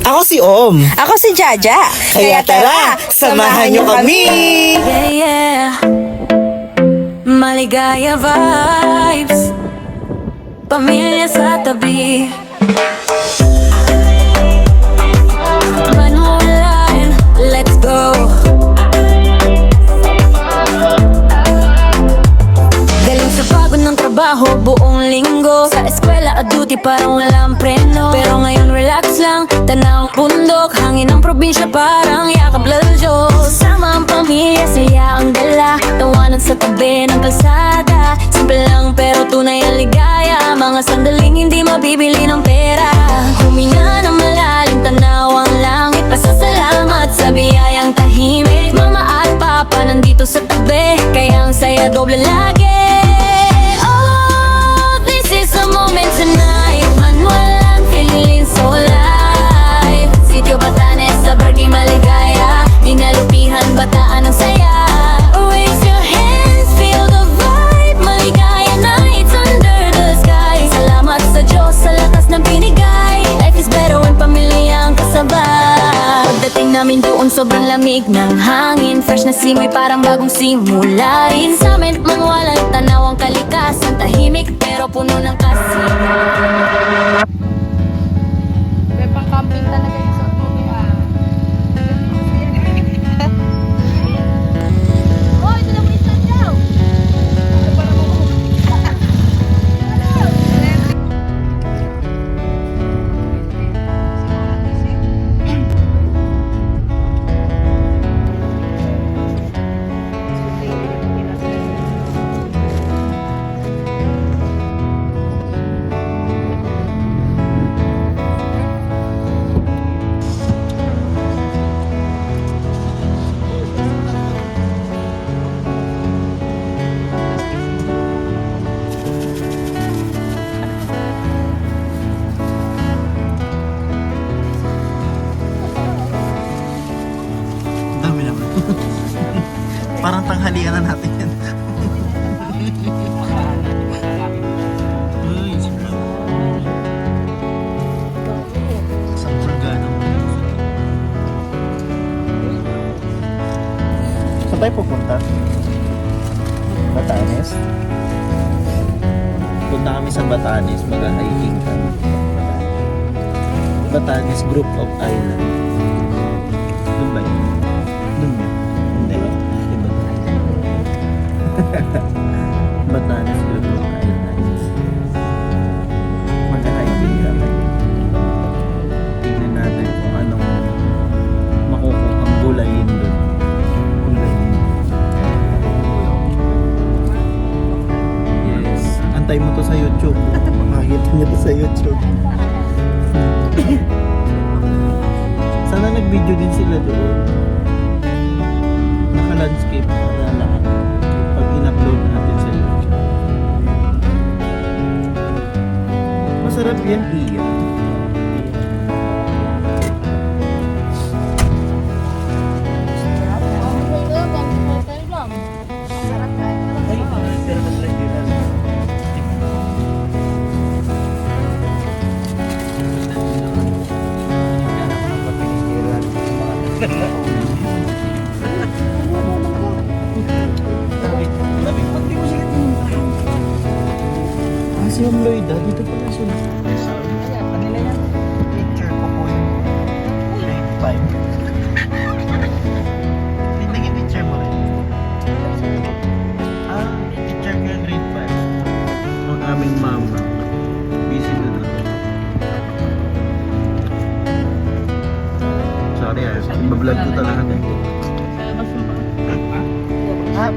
Ako si Om. Ako si Jaja. Kaya tara, samahan niyo kami! Yeah, yeah. Maligaya vibes. Pamilya sa tabi. Manulan, let's go. Galing sa pagod ng trabaho, buong linggo. Sa eskwela at duty parang walang preno. Pero ngayon relax lang, tanawang bundok. Hangin ng probinsya parang yakap laljo. Sama ang pamilya, saya ang dala. Tawanan sa tabi ng kalsada. Simple lang pero tunay ang ligaya. Mga sandaling hindi mabibili ng pera. Huminga ng malalim, tanaw ang langit. Pasasalamat sa biyayang tahimik. Mama at papa nandito sa tabi, kaya ang saya doble lagi. Oh, this is a moment tonight. Manual feeling so alive. Sitio Batanes sa Barangay Maligaya. Dinalupihan, bataan ang saya. Raise your hands, feel the vibe. Maligaya nights under the sky. Salamat sa Diyos sa lakas ng binigay. Life is better when pamilya ang kasabay. Pagdating namin doon sobrang lamig ng hangin. Fresh na simoy parang bagong simula rin. Sa amin man walang tanaw ang kalikasan. Tahimik pero puno ng kasinga. Pang camping talaga yung sa tubig Oh, ito na mo isang daw. Dami naman. Parang tanghalian na natin yan. Uy, isang pulgana mo. Saan tayo pupunta? Batanes? Punta kami sa Batanes, mag-hiking kami. Batanes Group of Island. Doon ba yun? Doon ba? Hindi. Iba. Batanes Group of Islands. Mag-hiking kami. Tingnan natin kung anong makukuhang gulayin doon. Gulayin. Yes. Antay mo to sa YouTube. Makakita niyo to sa YouTube. Sana nag-video din sila doon. Naka-landscape para lahat. Pag in-upload natin sa YouTube. Masarap yan, iya. Si Ma'am Lloyda, dito pala siya. Kanila yan. Picture ko po yung grade 5. Naging picture mo rin. Picture ko yung grade 5. Ang aming mama. Busy na doon. Sorry bablog ko talaga tayo.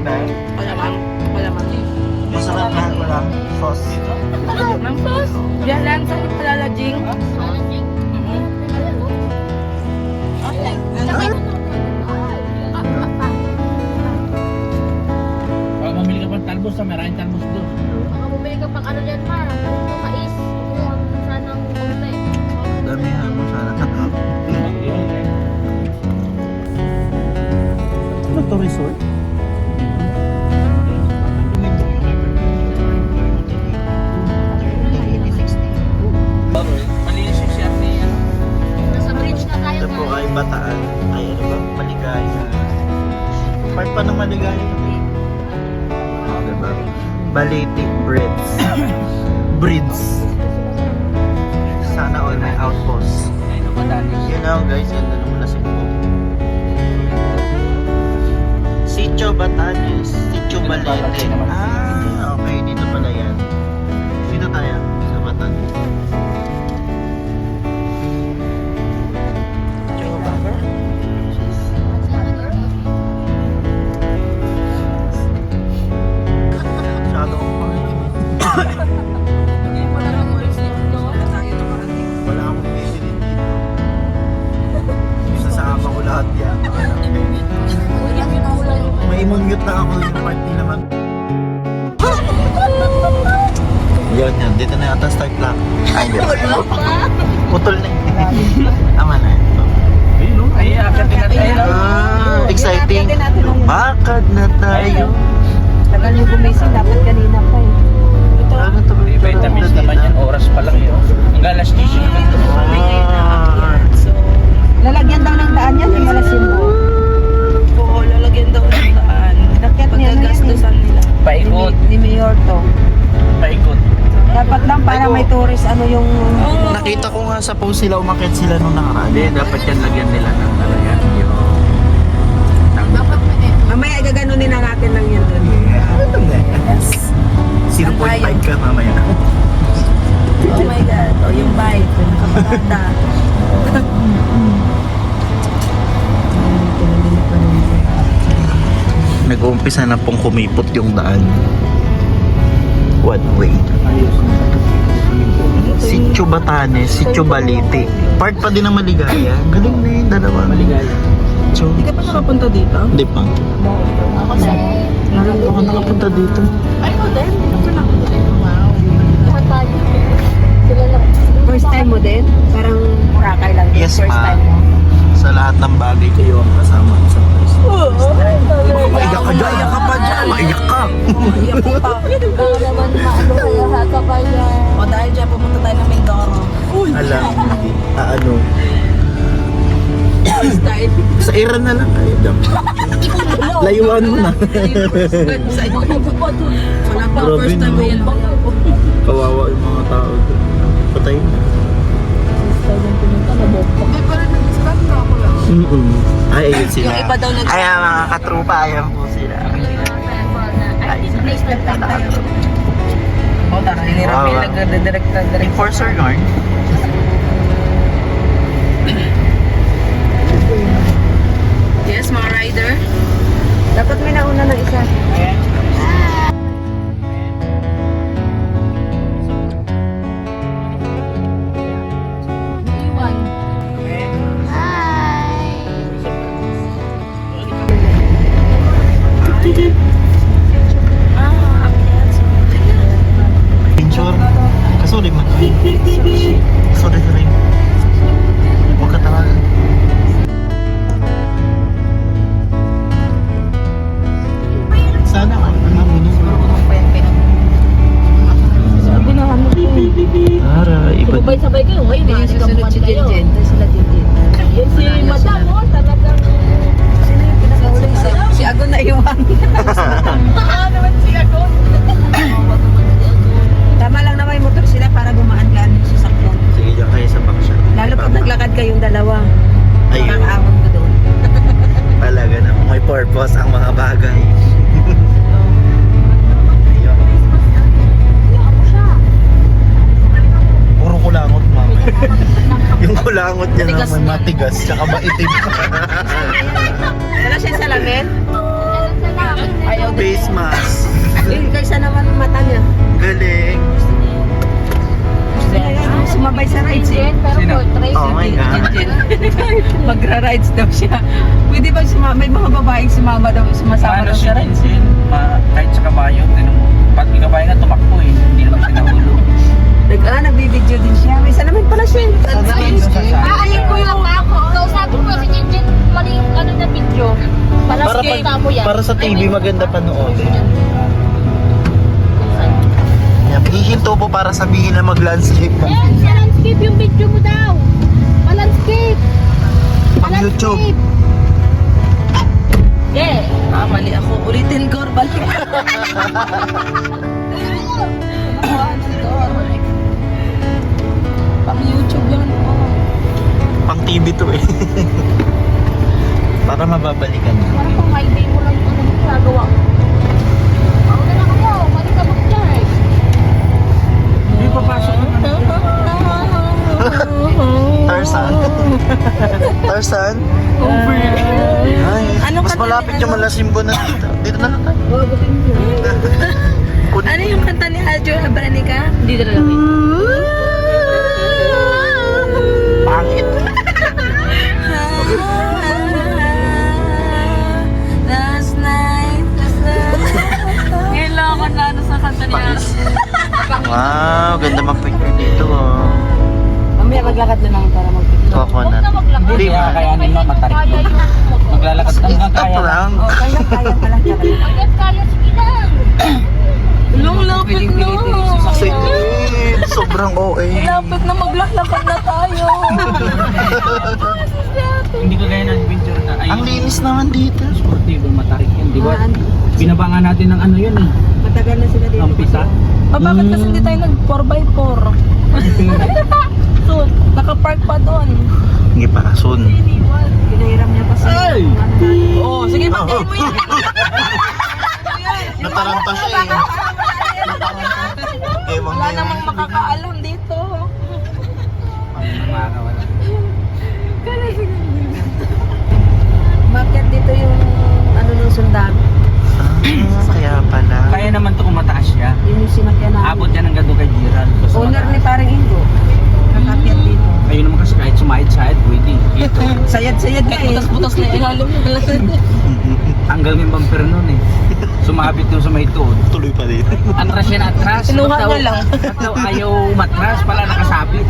Bag? Malamang Masarap na walang sauce. Mang sos? Diyan lang sa palalajing. Kalau mamili ka pang talbos, maraming talbos doon. Baka bumili ka pang ano dyan, ma. Mais. Kumuha mo sanang kumpe. Damihan mo sana. Ano to, resort? Malinis yung share niya. Nasa bridge ng maligaya ito. Oh, diba? Balete breeds. Breeds. Sana all may outpost. Yun na guys, ganda naman na Cebu. Sitio Batanes, Sitio Balete. Ah, okay, dito pala yan. Dito tayo, sa Batanes. Sitio Baba. Masyado akong wala akong bisirin dito. Isasama ko lahat yan. May mute na ako yung party naman. Yan. Dito na yata start lang. Ay, di ba? Putol na yun. Tama na yun. Ayun, no? Ay, akatin na tayo. Exciting. Bakad na tayo. Tagal yung gumising, dapat kanina pa eh. Ano to? May vitamins naman yan, oras pa lang yun. Hanggang alas 10 naman. So, lalagyan daw ng daan yan, yung malasin mo. Oo, lalagyan daw ng daan. Inakyat niya na yan nila. Paikot. Ni Mayor to. Paikot. Dapat lang para may tourist, ano yung... Nakita ko nga sa post sila, umakit sila nung nakaraan. Dapat yan lagyan nila ng talaga. Mamaya gaganunin na natin lang yun dun. Yes. 0.5 ka mamaya. Oh my God. O yung bike. Nakapaganda. Nag-uumpisa na pong kumipot yung daan. One way. Sitio Batanes, Sitio Balete. Part pa din ng Maligaya. Galing na yun, dalawa. Maligaya. So, Hindi ka pa nakapunta dito? hindi pa. Ako sa... Ako nakapunta dito. Ay, ko din. Hindi ka pa nakapunta dito. Wow. Lahat tayo. Sila lang. First time mo din? Parang Boracay lang. din. Yes, First ma'am. time mo. Sa lahat ng bagay kayo ang kasama ko sa place. Maiyak ka dyan. Maiyak ka pa dyan. Maiyak ka. Iyak ko pa. Baka naman maano kaya haka pa yan. O dahil dyan, pumunta tayo ng Mindoro. Alam, hindi. Ano. Style. Sa Iran na lang kayo dyan. Layuan mo na. Wala pa, Grabe first time mo naman. yan. Kawawa yung mga tao doon. Patay na. Hindi pa rin nag-start na ako lang. Ay, ayun sila. Yung iba daw nag- Ay, mga katrupa, ayan po sila. Ay, O, tara, ni Ramil nag-direct. Enforcer Norn. Yes, mga rider. Dapat may nauna ng isa. Iwan. Picture. Kasuli man. Sorry. Huwag ka talaga. Sana ako namulong. Sabi na kami. Ara, iba. Sabay-sabay kayo. Ngayon, Hindi si kamuhan si kayo. Jinjin. Sila Jinjin. Yung si Madam, oh, talagang... Sino yung pinakauli? Si Agon na iwan. naman si Agon. Tama lang na may motor sila para gumaan-gaan yung sasakyan. Sige, dyan kayo sa backside. Lalo pag naglakad kayong dalawa. Ayun. Makakaawag ko doon. Talaga na may purpose ang mga bagay. Ayun. Ako siya. Puro kulangot, mama. Yung kulangot niya naman matigas, tsaka maitim. Wala siya sa lamin? Ayaw Face mask. Eh, kaysa naman ang mata niya. Galing. Sumabay sa rides eh. Pero Sino? portrait. Oh my God. Magra-rides daw siya. Pwede ba may mga babaeng sumama daw, sumasama Ano daw siya siya? rin, kahit sa kabayo, tinan mo. Pag may kabayo nga, tumakbo eh. Hindi naman siya nahulog. Nagbibideo din siya. May isa naman pala siya. Aalin ko yung ako. Kausapin ko si Jinjin. Mali yung ano na video. Para, Mo yan. para sa TV maganda panoodin. Yan, hihinto po para sabihin na mag-landscape ng Yes, landscape yung video mo daw. Landscape. pang YouTube. Yeah. Nagkamali ako. Ulitin ko, balik. Pang YouTube yan. Pang TV to eh. Para mababalikan mo. Parang pang highway mo lang yung ginagawa ko. Mauna na kayo, mali ka mag-charge. Hindi papasok na. Tarzan. Tarzan? Ay, Ano mas kanta malapit ni yung Malasimbo na dito. Dito na lang tayo. Kunin Ano mo. yung kanta ni Aljo Abranica? Hindi na lang. Pangit. Last night. Ngayon lang ako na ano sa kanta niya. Wow, ganda mag-picture dito oh. Mamaya maglakad na lang para mag-picture. Huwag Coconut. na maglakad. Hindi, Kaya kayanin mo, matarik Kaya mo. yung motor. Maglalakad hanggang Stop kaya. lang. Oh, kaya ka lang talaga. Hanggat kaya, sige lang. Long lapit na. Sweet. Sobrang OA. Lapit na maglakad na tayo. Hindi ka gaya ng adventure na. Ay, Ang linis naman dito. sportivo, matarik yan, di ba? Binabangan natin ng ano yun eh. Matagal na sila dito. Ang pisa. Bakit kasi hindi tayo nag 4x4? So, nakapark pa doon. Hindi pa, soon. Pinahiram niya pa siya. Ay! Oo, sige, patayin mo yan. Nataranta siya eh. Ewan Wala niya. namang makakaalam dito. Ano makakawala? Bakit dito yung ano nung sundalo? Kaya pala. Kaya naman to kung mataas siya. Yun yung sinakyan namin. Abot yan hanggang doon kay Gerald. Basta Owner ni mataas. parang Ingo. Kakapyan dito. Ayun naman kasi kahit sumahid-sahid, pwede. Ito. Sayad-sayad na eh. Butas-butas na ilalim. Tanggal ng bumper nun eh. Sumabit yung sa may tuhod. Tuloy pa din. Atras yan, atras. Kinuha Ba't daw- na lang. ba't daw ayaw matras, pala nakasabit.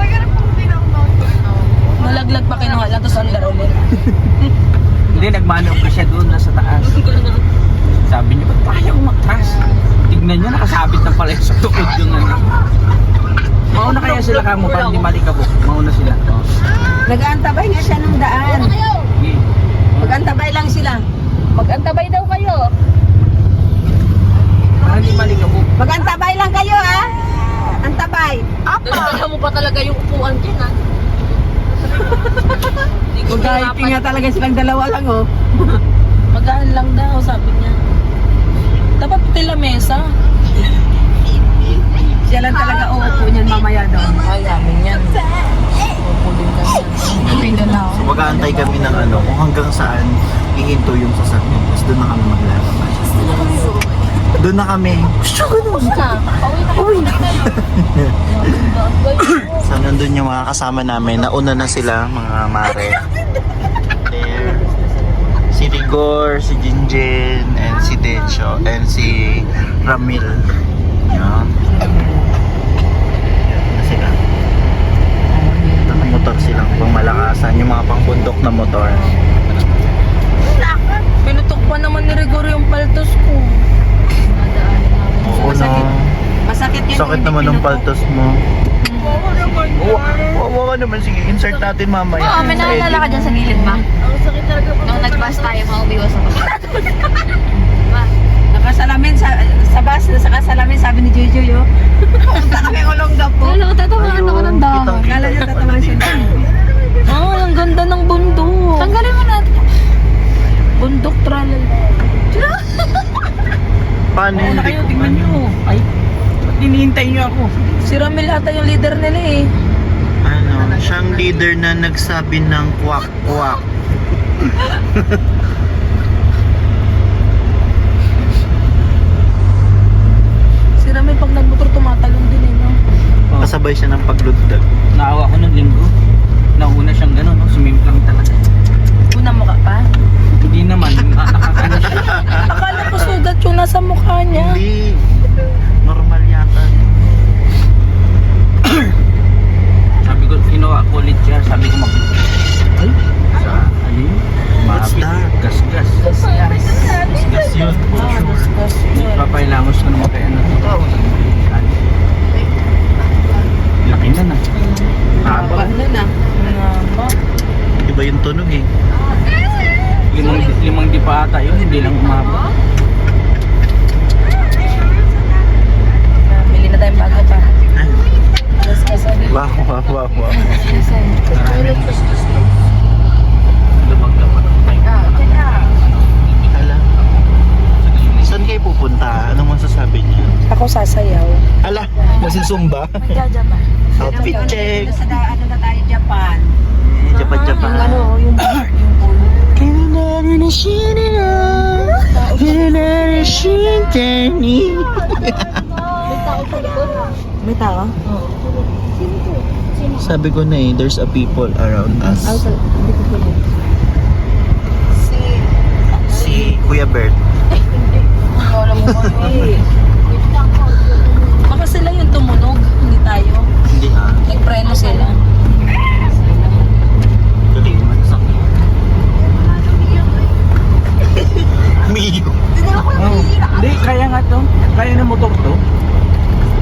Nalaglag pa kinuha lang, tapos under ulit. Hindi, nagmanobra siya doon, nasa taas. Sabi niya, ba't pa ayaw matras? Tignan niyo, nakasabit na pala sa tuhod yung ano. Mauna kaya sila kamo, parang di malikabok. Mauna sila. Oh. Nag-aantabay nga siya nung daan. Kayo, Okay. Mag-antabay lang sila. mag-antabay daw kayo. Parang di malikabok. Mag-antabay lang kayo ha. Antabay. Dala mo pa talaga yung upuan dyan, ha? Mag-hiking nga talaga silang dalawa lang oh. Magaan lang daw, sabi niya. Dapat tila mesa. Siya lang talaga uupo niyan mamaya daw. Ay, amin yan. Uupo din kami. Hindi na So mag-aantay kami ng ano, kung hanggang saan ihinto yung sasakyan. Tapos doon na kami maglalakad. Doon na kami. Gusto ko doon. Pauwi na kayo. So nandun yung mga kasama namin. Nauna na sila, mga mare. There. Si Rigor, si Jinjin, and si Decho, and si Ramil. Yan. Na sila. May motor silang pang malakasan. Yung mga pangbundok na motor. Pinutok pa naman ni Rigor yung paltos ko. Oo na. Masakit yun. Sakit hindi naman ng pinutok. paltos mo. Wawa ka naman. Sige, insert natin mamaya. Oo, may Sa naalala ka edit. dyan sa gilid, ma. Nung nag-bus tayo, maubiwas ako. Ma, Nakasalamin sa bus, sa kasalamin sabi ni Jojo yo. Punta kami Olongga po. wala ko tatamaan ako ng dahon. Kitang-kita. Kala niya tatamaan siya. Oh, ang ganda ng bundok. Tanggalin mo natin. Bundok tralal. Paano Mauna hindi kayo, ko tingnan niyo. Ay, ba't hinihintay niyo ako? Si Ramil ata yung leader nila eh. Ano, siyang leader na nagsabi ng kwak-kwak. Si Ramil pag nagmotor tumatalon din eh. No? Kasabay siya ng paglundag. Naawa ko nung linggo. Nauna siyang gano'n, no? Sumimplang talaga. Una mo ka pa? Hindi naman, nakakano siya. Akala ko sugat yung nasa mukha niya. Hindi. Normal yata. Sabi ko, kinuha ko ulit siya. Sabi ko ay, sa, ayun. What's that? Gas-gas. Gas yun. Papailamos ko naman kaya ano. Laki na na. Haba na na. Haba. Iba yung tunog eh. limang di pa ata yun, hindi lang umabot. Bili na tayong bago pa. Wow, wow, wow, wow. Hala. Saan kayo pupunta? Anong masasabi niyo? Ako sasayaw. Hala, magsisumba? Jajaban. Outfit check. Sa ano na tayo, Japan. Japan, Japan. Yung ano, yung polo. May tao? Sabi ko na eh, there's a people around us. Hindi ko pala. Si Kuya Bert. Wala mo kami. Baka sila yung tumunog, hindi tayo. Hindi ah. Nagpreno sila. Galing naman sa Mio. Oh. Hindi, kaya nga to. Kaya na motor to.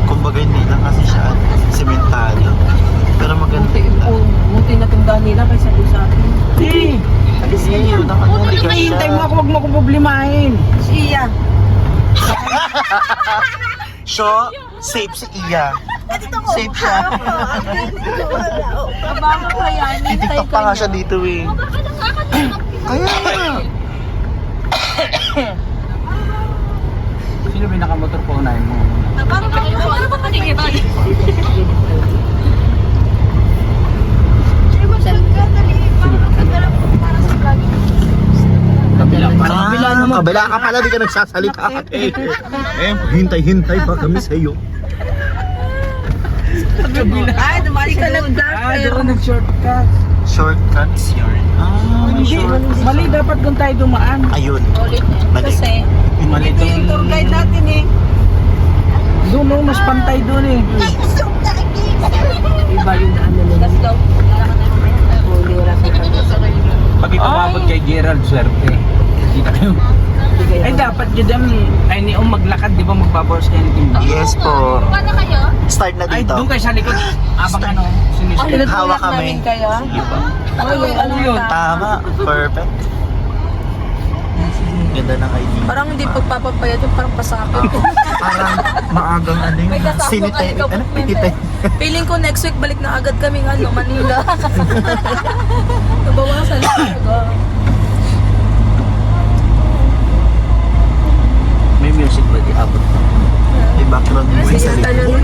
Kumbaga hindi lang kasi siya sementado. Pero maganda. Muti na tunggaan nila kaysa doon sa atin. Hindi. Alis niyo, nakatuloy ka Hinihintay mo ako, wag mo akong problemahin. Siya. So, safe si Iya. Safe siya. Abang ko yan. TikTok pa nga siya dito eh. Kaya nga. Sino ba yung nakamotor po unahin mo? Parang ba panigit? Kabila pa. Kabila ka pala, di ka nagsasalita. Hintay-hintay pa kami sa iyo. Ay, dumali ka lang. Doon nag-shortcut. Shortcuts yun. May Hindi, shortcuts. mali dapat doon tayo dumaan. Ayun. Mali. Kasi, Mali ito yung tour guide natin eh. Doon no, mas pantay doon eh. Iba yung ano nila. Let's go. Pag itumabot kay Gerald, swerte. Kita kayo. Ay dapat yun ay ni maglakad, di ba magbabawas kayo ng timba? Yes po. Paano kayo? Start na Ay, dito. doon kayo sa likod. Abang ano, sinisip. Hawak kami. namin kayo. Sige po. Ano yun? Tama. Perfect. Ganda ng idea. Parang hindi pagpapapayat yung parang pasakit. Parang maagang ano yun. May kasama Sinitay. ka, Ano? may Pititay. Feeling ko next week balik na agad kaming ano, Manila. Nabawasan na talaga. May music ba di abot? May background music sa likod.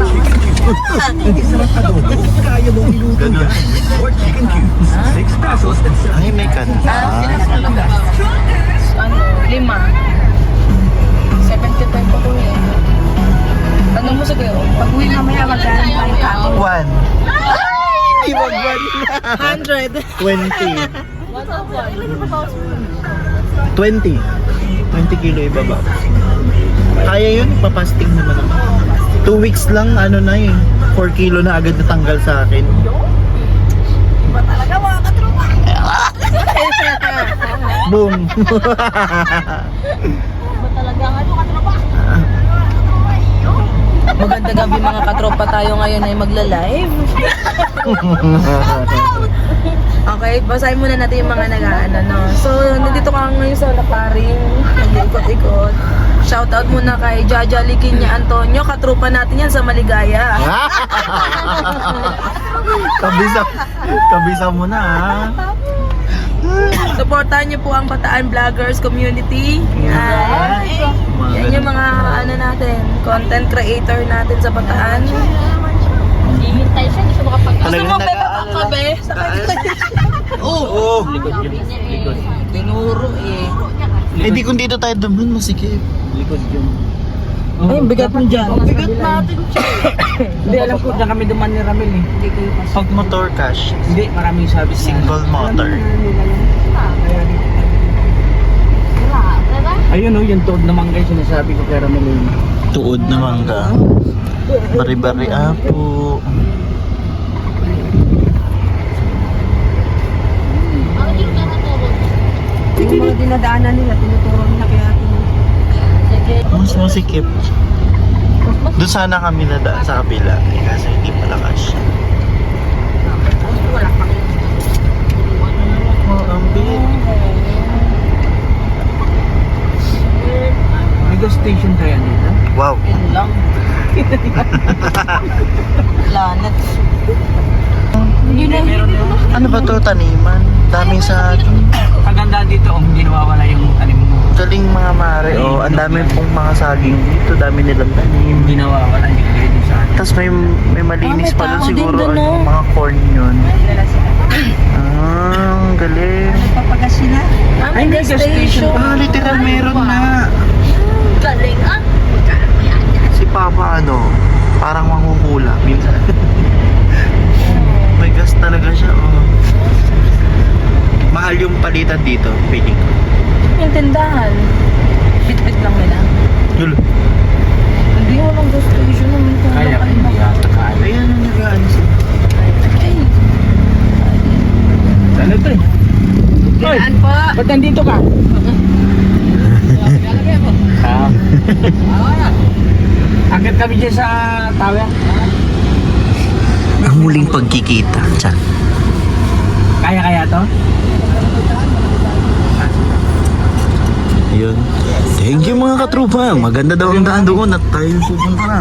Ganun. Ay, may kanta. Ano, 5. 75 pa ko eh. Ano mo sige, pag uwi mamaya magkano tayo kato? 1. Ay! Wag 100. 20. 20 kilo ibaba. Kaya yun, papasting naman ako. 2 weeks lang, ano na eh. 4 kilo na agad natanggal sa akin. Iba talaga mga katropa. Boom! Ba talaga nga ito katropa? Maganda gabi mga katropa, tayo ngayon ay magla-live. Okay, basahin muna natin yung mga nag-ano, no? So, nandito ka ngayon sa Laparing, nag-ikot-ikot. Shoutout muna kay Jaja Likinya Antonio, katropa natin yan sa Maligaya. Kabisa mo na ha. Supportahan niyo po ang Bataan Vloggers Community. Yan. Yan yung mga ano natin, content creator natin sa Bataan. Hihintay siya, hindi siya makapag... Gusto Talagang mo ba nag-aalala. kabe? Oo. Likod yun. Likod. Tinuro eh. Eh di kung dito tayo dumun, masikip. Likod yun. Ay, bigat mo dyan. Bigat natin siya. Hindi, alam ko na kami duman ni Ramil eh. Hindi kayo kasi. Pag motor cash, Hindi, maraming sabi sa single motor. Ayun o, yung toad naman kayo sinasabi ko kay Ramil eh. Tuod na mangga. Bari-bari apo. Ang hindi ka natulog. Yung mga dinadaanan nila, tinuturo nila kaya atin. Mas masikip. Doon sana kami nadaan sa kabila. Eh, kasi hindi pala cash. Wala pa. Oh, ang big. station kaya dito? Wow. Yun lang. Lanet. Hindi na. Meron yun. Ano ba to, taniman? Daming saging. Kaganda dito, hindi nawawala yung anim mo. Galing mga mare, oh. Ang dami pong mga saging dito. Dami nilang tanim. Hindi nawawala, hindi kaya din sa atin. Tapos may malinis Ah, may pa doon tao din siguro. dun, Ano, no? mga corn yun. Ah, ang galing. May gas station. Ah, literal meron na. Galing ah. Si Papa ano, parang manghuhula minsan. May gas talaga siya, oh. Mahal yung palitan dito, feeling ko. Yung tindahan. Bit-bit lang nila. Yun. Hindi mo lang gas station naman kung Kaya ano hindi kayo. yata kaya. Ayan ang nagaan sila. Ay, Ano to eh? Hoy, daan po. ba't nandito ka? Akit kami dyan sa tower. Ang muling pagkikita. Tiyan. Kaya to? Ayun. Thank you mga katrupa. Maganda daw ang daan doon at tayo pupunta na.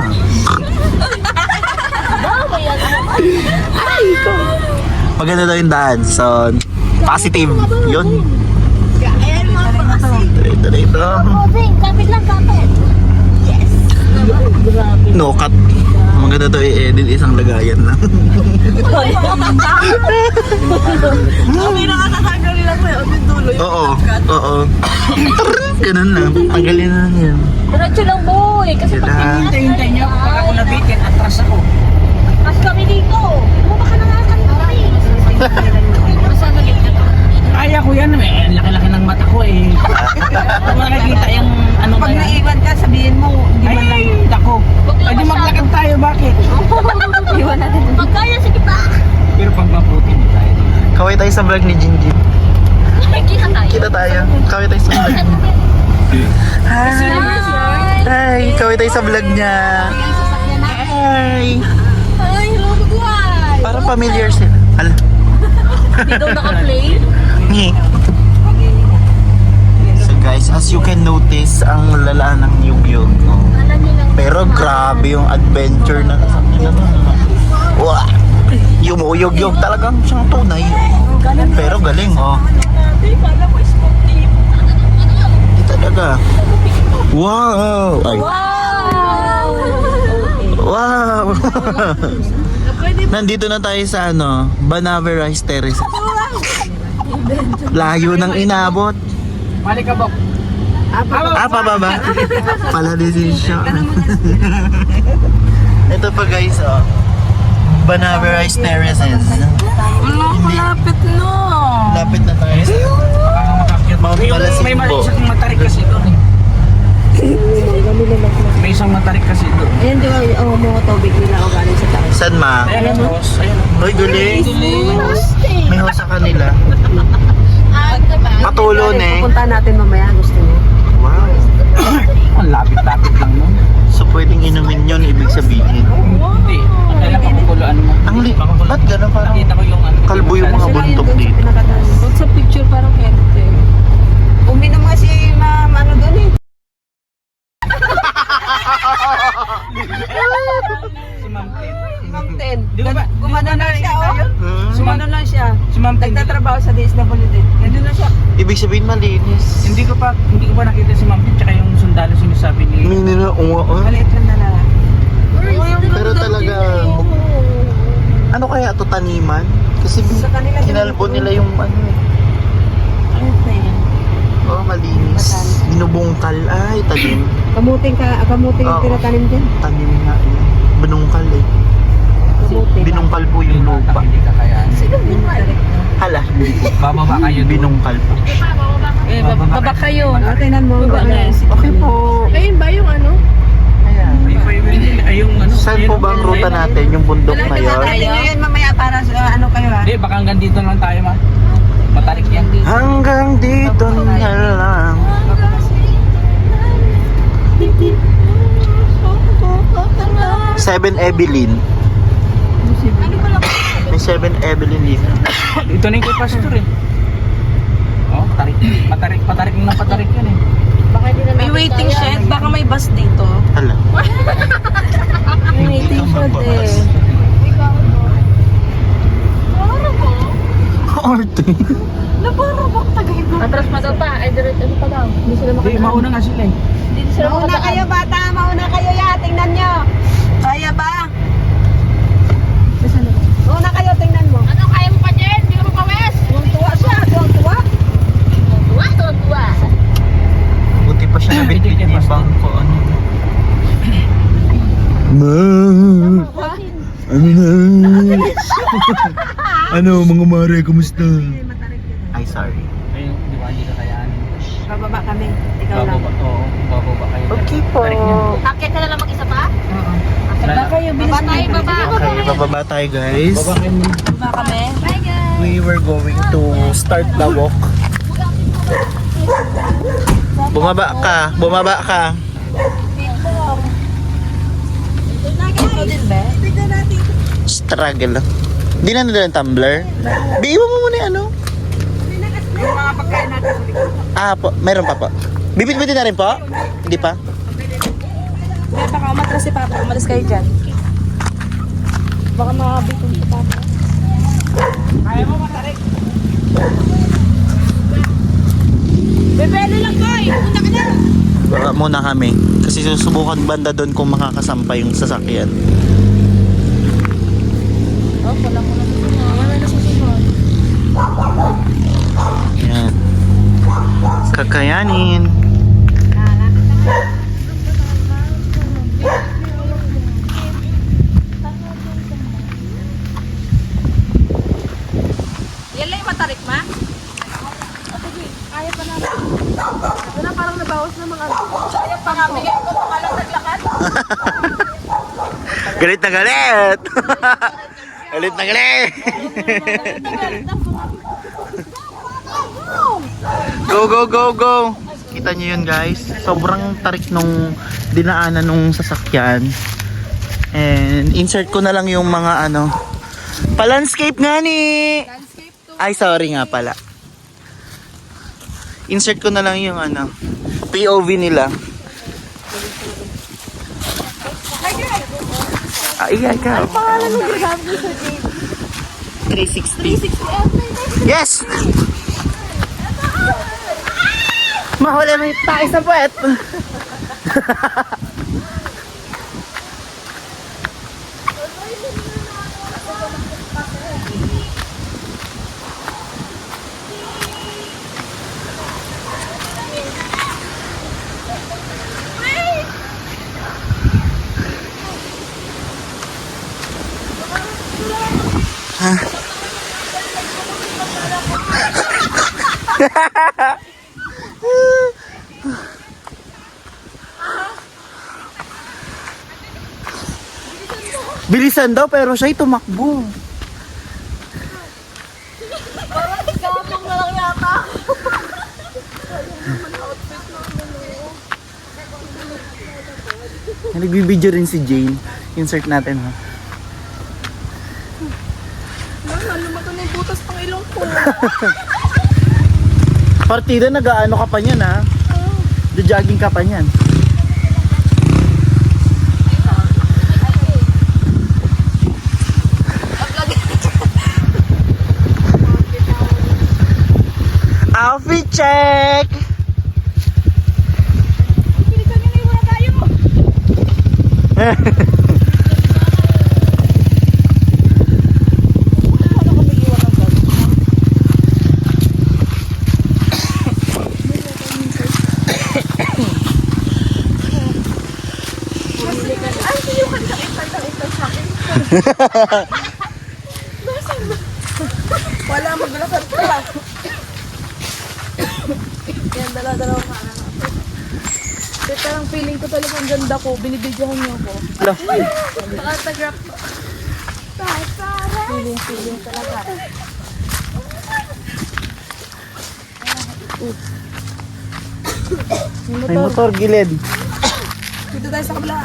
Maganda daw yung daan. So, positive. Yun. Dito. Kapit lang, kapit. No cut. Maganda daw i-edit isang lagayan lang. Kami nakakatanggal nila ko yung dulo. Oo. Oo. Ganun lang. Tanggalin na lang yan. Diretso lang, boy. Kasi pag Sila. Hintay-hintay niyo ako. Pag ako nabitin, atras ako. mas kami dito. Bumaba ka na nga kanina eh. Masama kita. Kaya ko yan eh. Ang laki-laki ng mata ko eh. Kung nakikita yung ano Pag na yan. naiwan ka, sabihin mo, hindi man lang. Ay, dako. Pwede maglakad tayo, bakit? Iwan natin. Pag kaya, sige pa. Pero pag maputi, hindi tayo. Kaway tayo sa vlog ni Jinjin. Ay, kita tayo. Kita tayo. Kaway tayo sa vlog. Hi! Hi! Kaway tayo sa vlog niya. Hi! Ay, hello, Uruguay. Para familiar sila. Hala. Hindi daw naka-play. Ngi. So guys, as you can notice, ang lala ng yugyug. No? Alam niyo lang. Pero grabe yung adventure na nasa nila. Wow! Yumuyog-yog talagang siyang tunay. Pero galing, oh. Hindi talaga. Wow! Ay. Wow! Wow! Nandito na tayo sa ano, Banaverais Terrace. Layo ng inabot. Balik ka, Bok. Ah, pababa. Pala decision. Ito pa guys, oh. Banaverais Terraces. Malapit no. Lapit na tayo sa Baka nga makakyat. Mount Balasimbo. May mali isang matarik kasi doon eh. May isang matarik kasi doon. Ayan, di ba, mga tubig nila o galing sa taas. San ma? Ayan ang boss. Ayan. Hoy, galing. May host sa kanila. Patulon eh. Pupunta natin mamaya, gusto niyo. Wow. Ang lapit-lapit lang nun. So pwedeng inumin yun, ibig sabihin. Hindi. Kailan pa kukuluan mo? Ang ba't gano'n parang Nakita ko yung ano. kalbo yung mga buntok dito? Huwag sa picture parang ente. Uminom nga si ma'am, ano doon eh. Si Ma'am Ted. Ma'am Ten. Di ba ba? Gumano na siya, oh. Hmm? Sumano lang siya. Si Ma'am Ted. Nagtatrabaho sa DSWD. Nandun na siya. Ibig sabihin malinis. Hindi ko pa nakita si Ma'am Ted tsaka yung sundalo sinasabi ni. Minina, Maliit lang na lang. Pero talaga, ano kaya to taniman? Kasi Sa kanila din kinalbo yung- nila yung ano eh. Oh, malinis. Binubungkal. Ay, tanim. Kamuting Oo. tinatanim din. Tanim nga yun. Binungkal eh. Kamuting. Binungkal po yung lupa. Hindi ka kaya. Hala, Bababa kayo doon. binungkal po. Eh, baba kayo. Tingnan mo. Okay po. Ayun ba yung ano? Ay, yung ano. Saan po ba ang ruta natin? Yung bundok na yun? Ngayon mamaya para sa ano kayo ha? Hindi, baka hanggang dito lang tayo ma. Matarik yan. Hanggang dito na lang. Seven Evelyn. May 7 Evelyn dito. Ito na yung kay Pastor eh. Oh, tarik. Patarik ng patarik yan eh. May waiting shed. Baka may bus Atras pa daw pa. Ay, diretso ano pa daw. Hindi sila Hindi, makadaan. mauna nga sila eh. Hindi sila makadaan. bata, mauna kayo ya, tingnan nyo. Kaya ba? Mauna kayo, tingnan mo. Ano, kaya mo pa dyan? Hindi ka mapawes? Tuwa siya, tuwa. Tuwa. Buti pa siya nabitbit ni bangko. Ano mga mare, kumusta? Ay, sorry. Ayun, di ba hindi ka kayaan? Bababa kami. Ikaw lang. Bababa, oo, bababa kayo. Okay po. Tarik niya. Akit ka na lang mag-isa pa? Baba kayo, bilis Baba tayo, baba. Okay, bababa tayo guys. Baba kayo muna. Baba kami. Bye, guys. We were going to start the walk. Bumaba ka, bumaba ka. Ikaw din ba? Struggle. Hindi na nila yung tumbler. Biiwan mo muna yung ano. Yung mga pagkain natin. Ah, po, meron pa po. Bibit-bitin na rin po? Hindi pa? Kaya baka umatras si Papa. Umalis kayo dyan. Baka makabitin si Papa. Kaya mo matarik. Bebelo lang boy! Punta ka na! Baba muna kami. Kasi susubukan banda doon kung makakasampa yung sasakyan. Oh, wala ko lang susunod. Wala na susunod. Yan. Kakayanin. Yan lang yung matarik, ma? Kaya pa namin. Ito na parang nabawas na mga... Kaya pa kami. Kung pakalang naglakad. Galit na galit! Galit na galit! Go, go, go, go! Kita nyo yun guys. Sobrang tarik nung dinaanan nung sasakyan. And insert ko na lang yung mga ano. Pa-landscape nga ni! Ay, sorry nga pala. Insert ko na lang yung ano. POV nila. Ay, ikaw. Ano pangalan mo ginagawa mo sa Jade? 360. Yes! Mahuli may tayo sa puwet. Bilisan daw pero siya'y tumakbo. Gamang na lang yata. Nagbibideo rin si Jane. Insert natin ha. Lumato na yung butas pang ilong ko. Partida nag-ano ka pa niyan ha. Jogging ka pa niyan. Outfit check! Wala, maglakad ka. Yan, dala-dalawa ka. Teka lang, feeling ko talaga ang ganda ko. Binibidyohan niyo ako. Hello. Autograph ko. Feeling talaga. May motor gilid. Dito tayo sa kabila.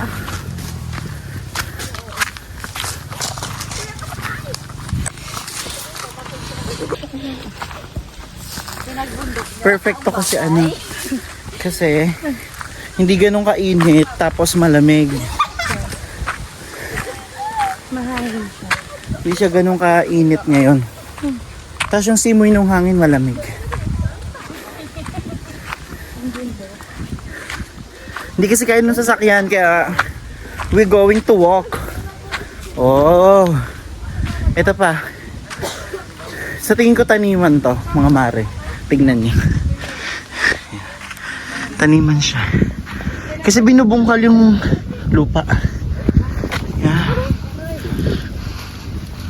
Perfecto kasi ano. Kasi hindi ganun kainit tapos malamig. Mahangin siya. Hindi siya ganun kainit ngayon. Tapos yung simoy ng hangin malamig. Hindi kasi kaya nung sasakyan kaya we going to walk. Oh. Ito pa. Sa tingin ko taniman to, mga mare. Tignan niyo. Taniman siya. Kasi binubungkal yung lupa. Yeah.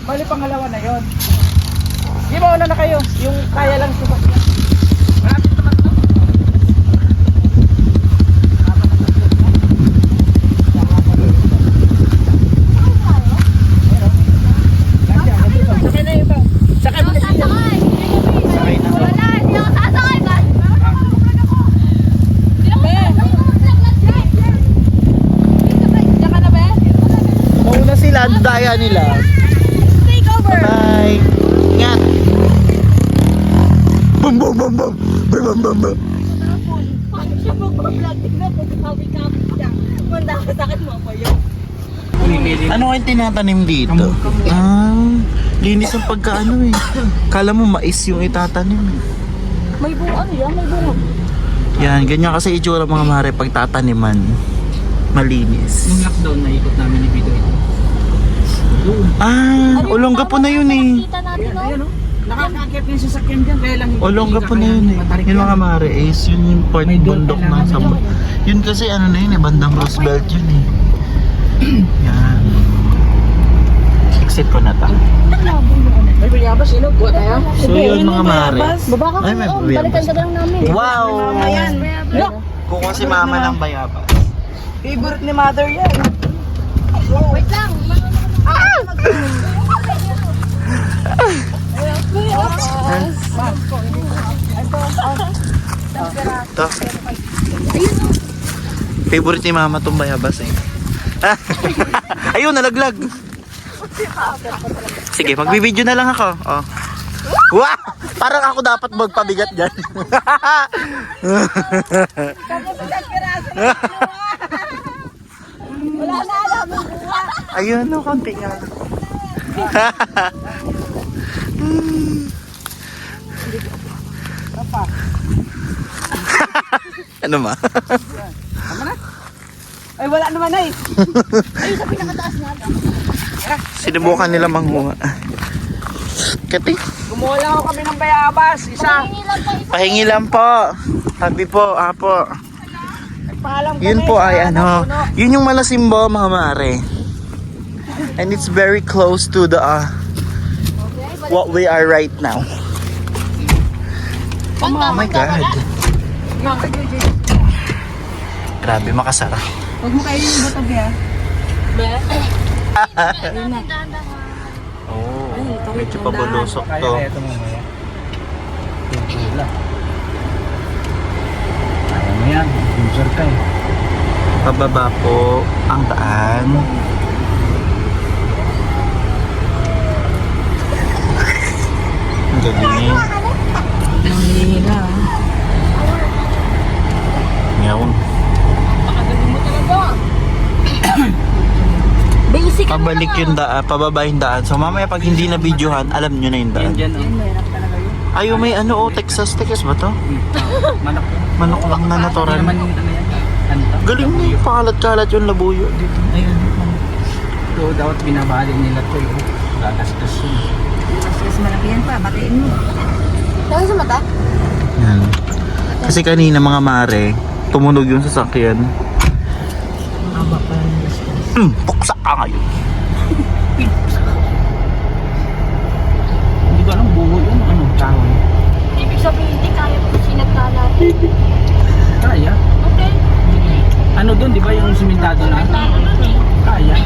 Bali pangalawa na yon. Di ba una na kayo? Yung kaya lang sumak. Malapit naman to. Sakay na yun ba? Sakay mo na siya. Sakay na. Wala, hindi ako sasakay ba? Mauna sila, ang daya nila. Take over! Bye! Ingat! Bum bum bum bum! Bum bum bum! Paano siya mag-vlog? Tignan mo, kawi-kawi siya. Manda ka sa akin mo pa yun. Ano kayong tinatanim dito? Linis ang pagkaano eh. Kala mo mais yung itatanim eh. May bunga ano yan? May bunga. Yan, ganyan kasi itsura mga mare pag tataniman. Malinis. Yung lockdown na ikot namin ni Vito ito. Olongga po na yun eh. Kita natin, no? Ayun o. Nakakakit yung sasakyan dyan. Kaya lang Olongga po na yun eh. Yun mga mare is yun yung part May doon bundok kailangan ng Samba. Yun kasi ano na yun eh, bandang Roosevelt yun eh. Yan. Exit ko na ta. May bayabas, sino? Kuha tayo. So yun mga mare. Baba ka Ay, may ngayon. bayabas. Balikan ka lang namin. Wow! Ayan. Kukuha si mama ng bayabas. Favorite ni mother yan. Wait lang. Ito. Favorite ni mama tong bayabas eh. Ayun, nalaglag. Sige, magbibideo na lang ako. Oh. Wow! Parang ako dapat magpabigat dyan. Wala na alam. Ayun, no, konti nga. Ano ma? Ay, wala naman ay. Ayun sa pinakataas na. Sinubukan nila manghuha. Kati, Kumuha lang ako kami ng bayabas. Isa. Pahingi lang pa. pahingi lang po. Sabi po, apo. Paalam kami. Yun po sa ay ano, puno. yun yung Malasimbo mga mare. And it's very close to the what we are right now. Oh my God. Grabe, makasara. Huwag mo kayo yung botog yan. Oh, medyo pabulusok to. Kaya ito mamaya. Pula. Kaya mo yan. Pinser ka eh. Pababa po ang daan. Ang galing. Hihina. Ngayon. Basic. Pabalik yung daan, pababa yung daan. So mamaya pag hindi na videohan, alam nyo na yung daan. Yan dyan. Ayaw, may ano, Texas ba to? Manok yan. Manok lang na Hindi natural. naman yung ano yan. Ano to? Galing na yung pakalat-kalat yung labuyo dito. Ayun. Ito dapat binabali nila to yun. Gagastos yun. Mas malaki yan pa, batiin mo. Dahil sa mata? Yan. Kasi kanina mga mare, tumunog yung sasakyan. Haba pa lang yung Puksa ka ngayon. Hindi ko alam buho yun. Ano? Kahoy. Ibig sabihin, hindi kaya po sinagta natin. Kaya. Okay. Ano doon, di ba yung simentado na? Kaya.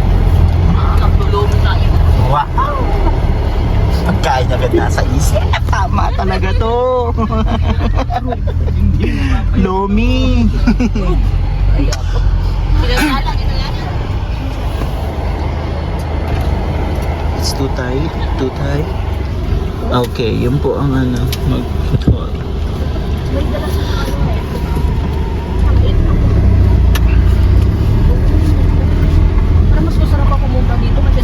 Wow! Pagkain agad nasa isip. Tama talaga to. Lomi. It's too tight. Too tight. Okay, yun po ang ano. Mag-control. Para mas masarap ako muna dito kasi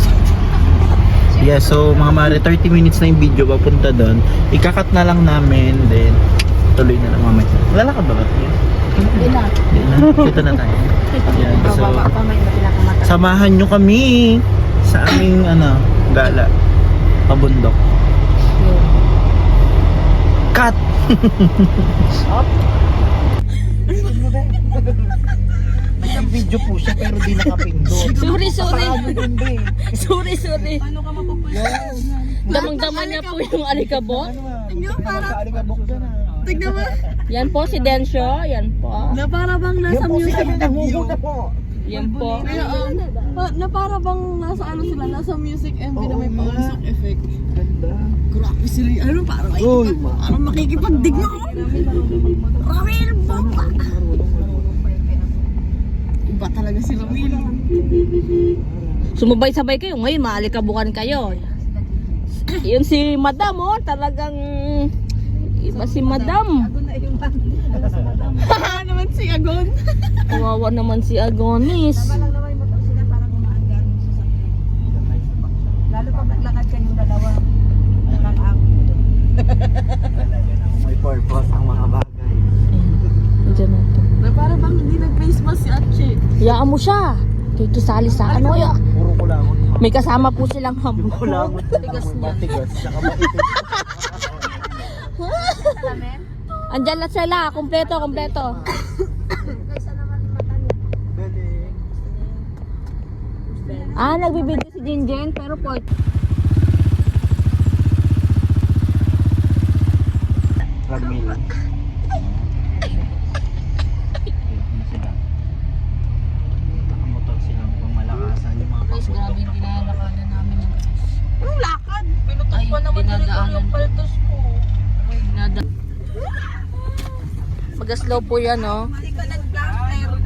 Yeah, so mga mare, 30 minutes na yung video papunta doon. Ikakat na lang namin, then tuloy na lang mamaya. Lalakad ba? Hindi na. Dito na tayo. Yan, so, samahan nyo kami sa aming gala. Pabundok. Cut! Nag-video po siya pero di nakapindot. Sorry. Sorry. Paano ka mapupunta? Damang-daman niya po yung alikabok. Tignan mo. Yan po si Densyo. Yan po. Na para bang nasa music. Yan po. Na para bang nasa sila, nasa music MV na may pausok effect. Ganda. Grabe sila. Parang makikipagdigma ko. Ramil Bomba. Iba talaga si Ramil. Sumabay-sabay kayo. Ngayon, maalikabukan kayo. Yun si Madam, oh. Talagang iba si Madam. Kawawa naman si Agon. Kawawa naman si Agonis. Lalo pag naglakad kayong dalawa. May purpose ang mga bagay. Diyan natin. Na para bang hindi nag-face mask si Atche. Hayaan mo siya. Kikisali sa ano ya. Puro kulangot. May kasama po silang hambog. Kulangot. Tigas niya. Matigas. Saka maitim. Andyan na sila. Kompleto. Nagbibideo si Jinjen pero po Ramil. Nakamotor silang pamalakasan yung mga guys, grabe yung dinalakadan namin. Anong lakad? Pinutok pa naman dinadaanan yung paltos ko. Mag-slow po yan, oh. Mali ka nag-blaster.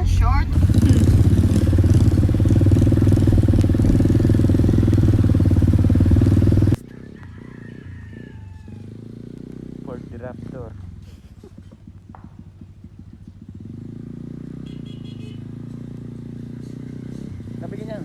Short. Ford Raptor. Nabigyan niya.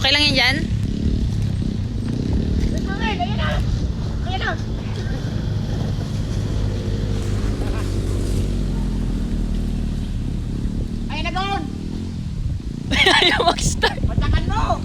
Okay lang yan dyan? Ayaw mag-start. Patakan mo!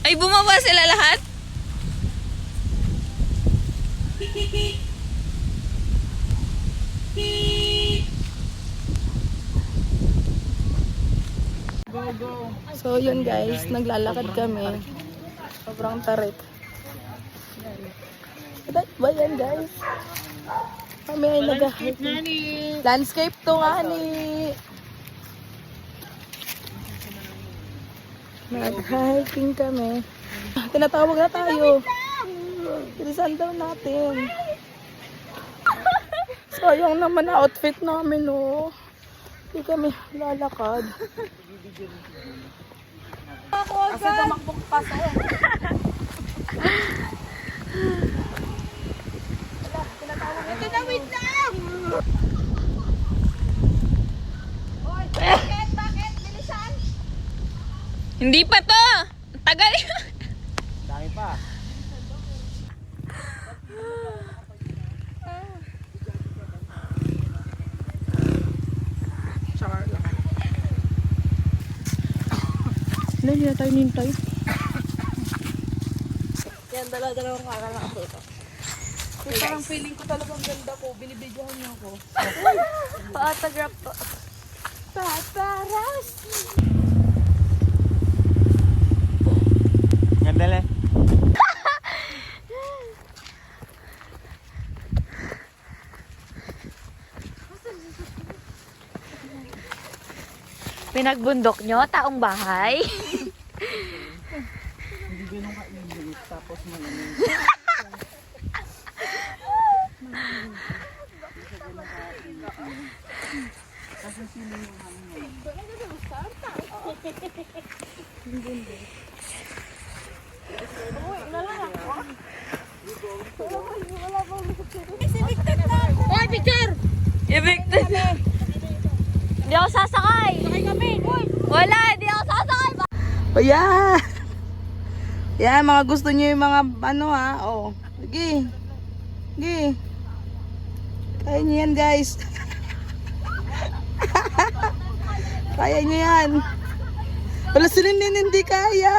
Ay, bumaba sila lahat? So yun guys, naglalakad kami. Sobrang tarik. Ba yan guys? Kami ay nag-hiking. Landscape to nga ni. Nag-hiking kami. Tinatawag na tayo. Bilisan daw natin. Sayang naman na outfit namin, oh. Hindi kami lalakad. Kasi tumakbong pa sa'yo. Ito na, wait lang! Bakit? Bilisan! Hindi pa to! Tagal yun! Dami pa. Tsaka hindi na tayo nintay. Yan, dala-dalawang kakalakot ito. Parang feeling ko talagang ganda ko. Binibidyohan niyo ako. Pa-autograph po. Paparas! Ganda lang. Pinagbundok nyo, taong bahay. Hoy, picture! Evicted. Hindi ako sasakay. Sakay kami. Wala, hindi ako sasakay. O yan. Yan, mga gusto nyo yung mga ano ha. O, sige. Sige. Kaya nyo yan guys. Kaya nyo yan. Wala sila hindi kaya.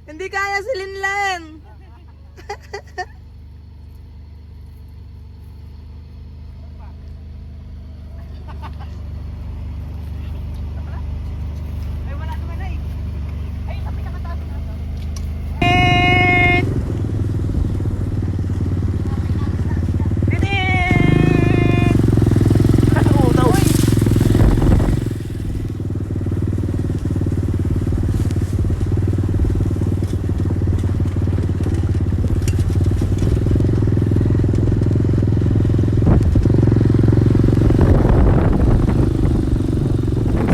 Hindi kaya si Linlan.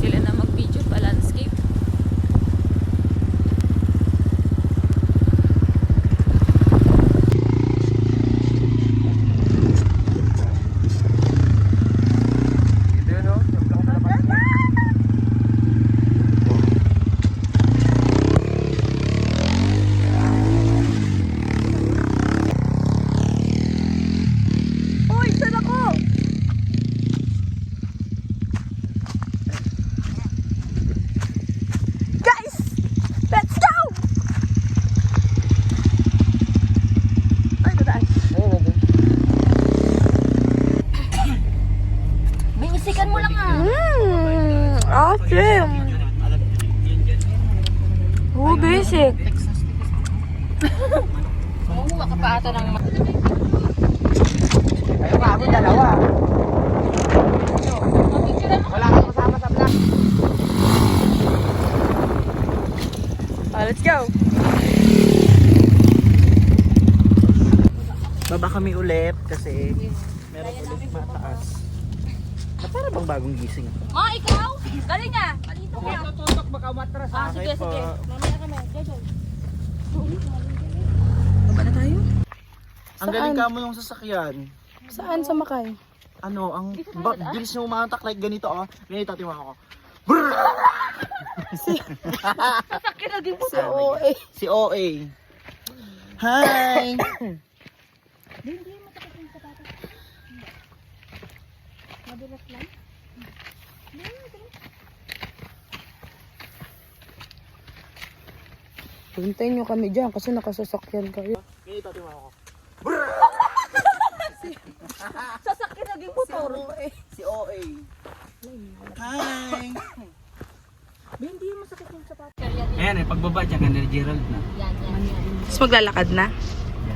Sila na mag-video pa landscape. Uy, saan ako? Guys, let's go! Ay, dadaan. Bingisikan mo lang ah. Awesome. Oh, basic. Kumuha ka pa ata ng... Let's go. Baba kami ulit kasi meron ulit mataas. Na para bang bagong gising ako. Ma, ikaw? Galing nga. Palito ka. Tutok baka matras. Ah, sige, Okay po. sige. Mamaya kami. Jojo. Baba na tayo? Ang galing ka mo yung sasakyan. Saan sa Makay? Ano, ang bilis niya umatak like ganito oh. Ganito, tiwa ako. Sakit na din po. Si OA. Si OA. Hi! Hintayin nyo kami dyan kasi nakasasakyan kayo. Ganito, tiwa ako. Sasakyan naging motor. Si OA. Hi! Ayan eh, pagbaba dyan, Canary Gerald na. Tapos maglalakad na?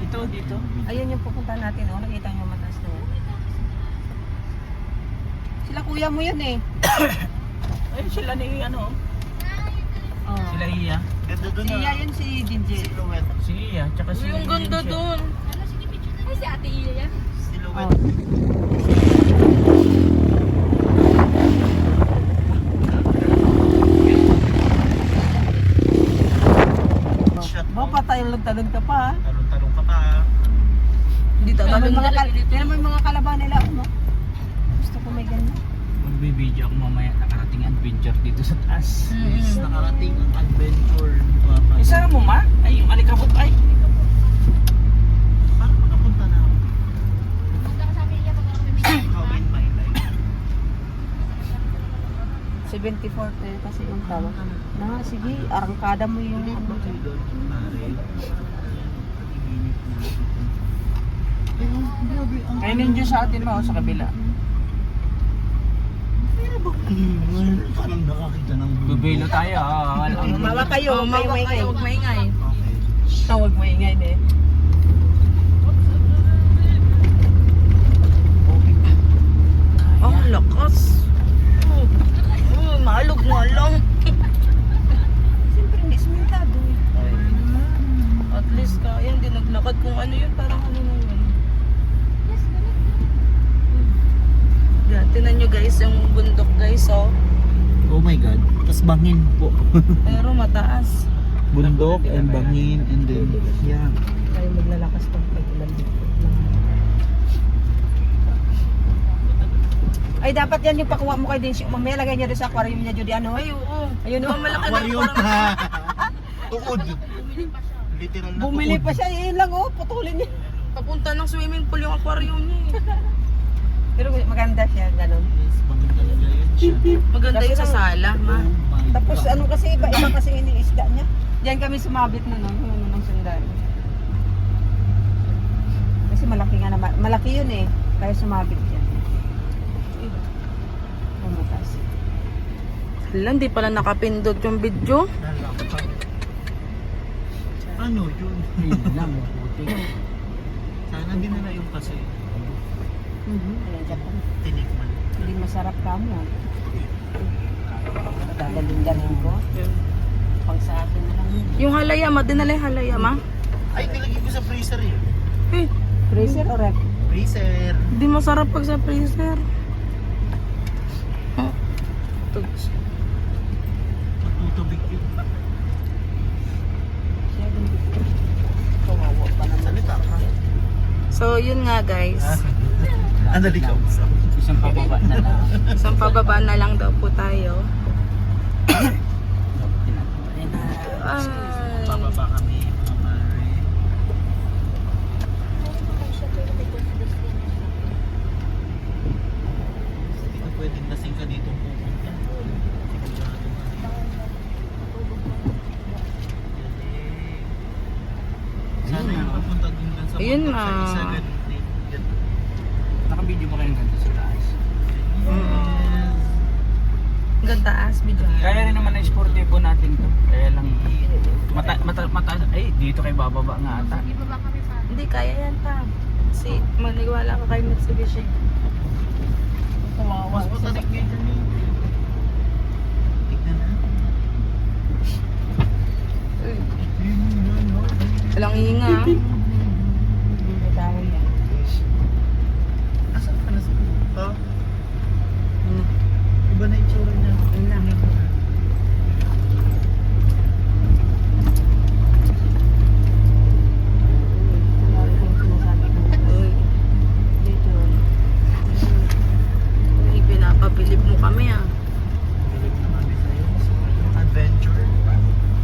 Ito, dito. Ayun yung pupunta natin. Oh, nakita nyo mataas na yan. Sila kuya mo yan eh. Ayun sila ni ano. Sila Iya. Ganda doon Iya yun si Jinjin. Silhouette. Si Iya, tsaka si Yung ganda Jinjin. doon. Ay, si Ate Iya yan. Silhouette. Shot Ba, patayong ka pa ha? Talong-talong ka pa. Dito, may mga kalaban nila. No? Gusto ko may ganyan. Magbibideo ako mamaya nakarating adventure dito sa taas. Yes, nakarating ang adventure. Isa mo ma? Ay, yung alikabok ay. Paano mo napunta na? How in my life? 74 tayo kasi yung tawa. Na, sige, arangkada mo yung ano. Kainin dyan sa atin mo, sa kabila. Parang nakakita ng Bubilo tayo. Mawa kayo, Huwag kayo, huwag maingay. Tawag maingay na eh. Ang lakas. Maalog nga lang. Siyempre, hindi simentado eh. At least kaya, hindi naglakad kung ano yun, parang ano na yun. Yan, tinan nyo guys, yung bundok guys, oh. Oh my God. Tapos bangin po. Pero mataas. Bundok and bangin and then, yeah. Tayo maglalakas pag pag-ulan dito. Ay, dapat yan yung pakuha mo kay Densyo. Mamaya lagay niya doon sa aquarium niya, Judy. Ano? Ay, oo. Ayun, Diba malaki na Aquarium yung na. Tuod. Literal na bumili tuod. pa siya. Yun lang, oh. Putulin niya. papunta ng swimming pool yung aquarium niya eh. Pero maganda siya, ganun. Yes, bangin talaga yun siya. Maganda yun sa sala, ma. Oh my Tapos God. ano kasi, iba-iba kasi iniisda niya. Diyan kami sumabit na nun, yung nung sandali. Kasi malaki nga naman. Malaki yun eh. Kaya sumabit siya. Pumutas. Hala, hindi pala nakapindot yung video. Ano yun? Ayun lang, puti. Sana dinala yung kasi. Ayan, Japan. Tinikman. Hindi masarap ka mo. Gagaling-galing ko. Pang sa akin na lang yun. Yung halaya, ma. Dinala yung halaya, ma. Ay, nilagay ko sa freezer yun. Eh, Freezer o ref? Freezer. hindi masarap pag sa freezer. Oh. Matutubig yun. Siya din. Kawawa pa naman. Salita ka. So, yun nga guys. Ano di ka? Isang pababa na lang. Isang pababa na lang daw po tayo. Ay. Pababa kami. Mga mare. Hindi ka pwedeng lasing ka dito pupunta. Sigurado ka. Sana yung papunta din lang sa Ayun bundok, na. sa isa ganun din. Ganun. Nakabidyo pa kayong ganito sa taas. Yes. Ganda as video. Kaya rin naman ang sportivo natin to. Kaya lang, mata, ay, dito kay bababa nga ata. Hindi, kaya yan pa. Kasi maniwala ka kay Mitsubishi. Kawawa. Mas matarik ngayon dyan eh. Tignan natin. Walang hinga. Hindi dahil yan. Asan ka na sa pupunta? Iba na itsura niya. Yun lang. Uy, uy, pinapabilib mo kami ah. Galing na kami sa'yo. Adventure.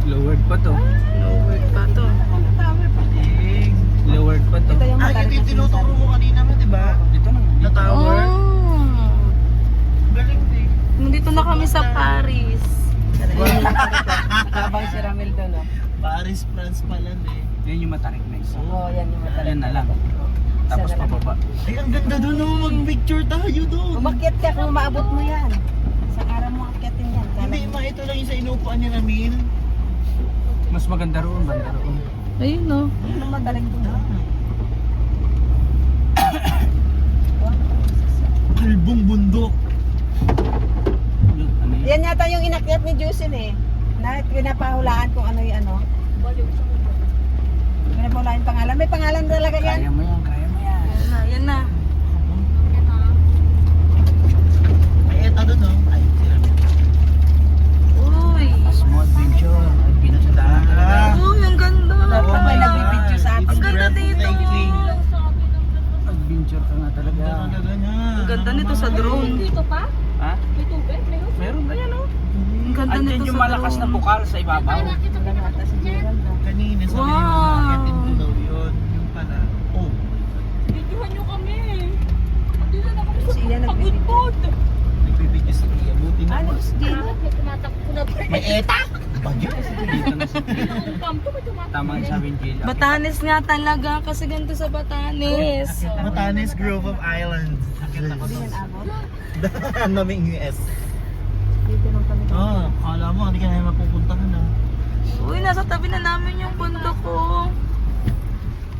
Lowered pa to. No word pa to. Ding. Lowered pa to. Ito yung Ay, ito yung tinuturo mo kanina mo, di ba? Dito na. Na tower. Oh. Galing din. Nandito na kami sa Paris. Habang si Ramil doon, oh. Paris, France pala eh. Yan yung matarik na isa. Oo, yan yung matarik. Yan na lang. Tapos Isa na lang. pababa. Ay, ang ganda doon oh. Mag-picture tayo doon. Umakyat ka kung maabot mo yan. Isang araw mo akyatin yan. Hindi, ito lang yung sa inupuan niya na meal. Mas maganda roon, banda roon. Ayun no. Ano madaling doon? Kalbong bundok. Ano yun? Yan yata yung inakyat ni Jusin eh. Na pinapahulaan kung ano yung ano. Pinapahulaan yung pangalan. May pangalan talaga Kaya yan. mo yan, kaya mo yan. Yan na, yan na. Ay, eto doon oh. Ay, sila. Uy. Small adventure. Pinasadahan. Uy, ang ganda. Dapat may nagbibidyo sa atin. Ang ganda dito. Adventure ka nga talaga. Ganda talaga niya. Ang ganda nito sa drone. Ha? May tubig? Meron ba yan oh? Ang ganda Andyan nito yung sa malakas na drone. bukal sa ibabaw. Wala nga ata si Gerald. Kanina sa Wow. mga akitin ko daw yun. Yung pala. Oh. Si Ian nagbibidyo. Nagbibigyan niya si Tia. Buti na. Ano gusto din? Tumatakbo na pa. May eta! Bagyo. Dito na si Tia. Tama ang sabi ni Jill. Batanes nga talaga kasi ganito sa Batanes. Batanes Grove of Islands. Naming US. Dito lang kami. Oh, akala mo, hindi ka na mapupuntahan na. Uy, nasa tabi na namin yung bundok ko.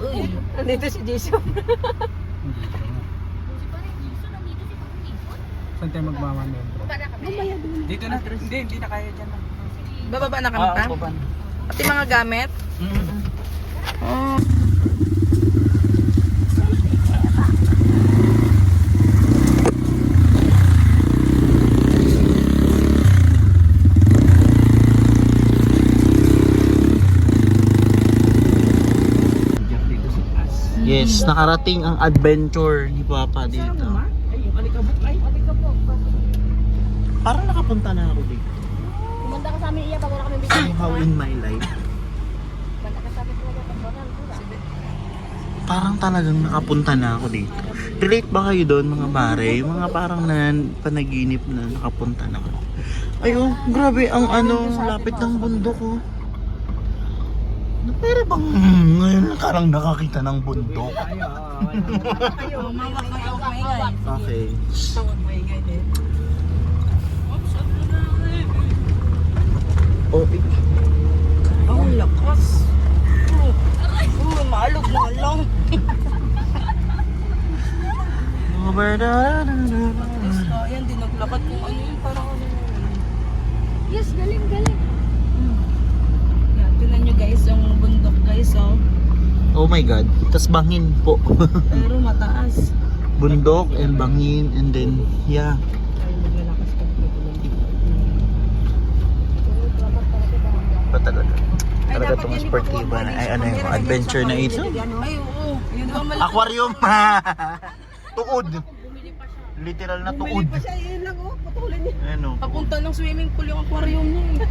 Uy, nandito si Jason. Saan tayo magmamamembro? Dito na. Hindi na kaya dyan. Bababa na kami pa? baba na. Pati mga gamit? Oh. Dito sa taas. Yes, nakarating ang adventure ni Papa dito. Ay, yung alikabok ay. Parang nakapunta na ako dito. Kumanda ka sa amin iya pag wala kami bigyan. Somehow in my life. Kumanda ka sa amin talaga pag wala. Parang talagang nakapunta na ako dito. Relate ba kayo doon mga mare? Yung mga parang panaginip na nakapunta na ako. Ay oh, grabe ang lapit ng bundok oh. Pero bang ngayon lang parang nakakita ng bundok? Mawak kayo, guys. Okay. Oh, Ang lakas. Maalog na lang. Ayan, dinaglakad kung ano yun. Parang ano yun. Yes, galing, galing. Yan, tinan nyo guys, yung bundok guys, oh. Oh my god. Tas bangin po. Pero mataas. Bundok and bangin and then yeah. Ba talaga? Talaga itong sportiva na ay ano yung adventure na ito. Ay, oo. Yun ang malaki. Aquarium! Tuod! Literal na tuod. Yun lang, oh. Patuloy niya. Ano? Papunta ng swimming pool yung aquarium niya.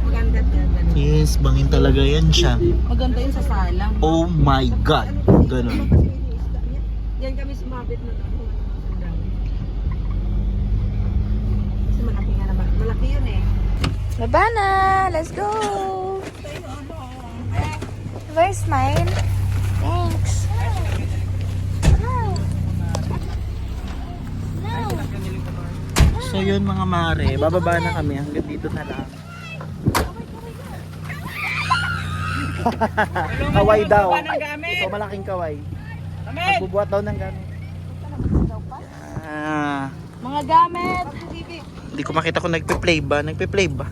Maganda yan. Yes, bangin talaga yan siya. Maganda yun sa salang. Oh my god! Ganun. Yan kami sumabit na doon. Kasi malaki nga naman. Malaki yun eh. Baba na! Let's go! Where's mine? Thanks. So yun mga mare, bababa na kami hanggang dito na lang. Kaway daw. So malaking kaway. Magbubuhat daw ng gamit. Yeah. Mga gamit! Hindi ko makita kung nagpe-play ba. Nagpe-play ba?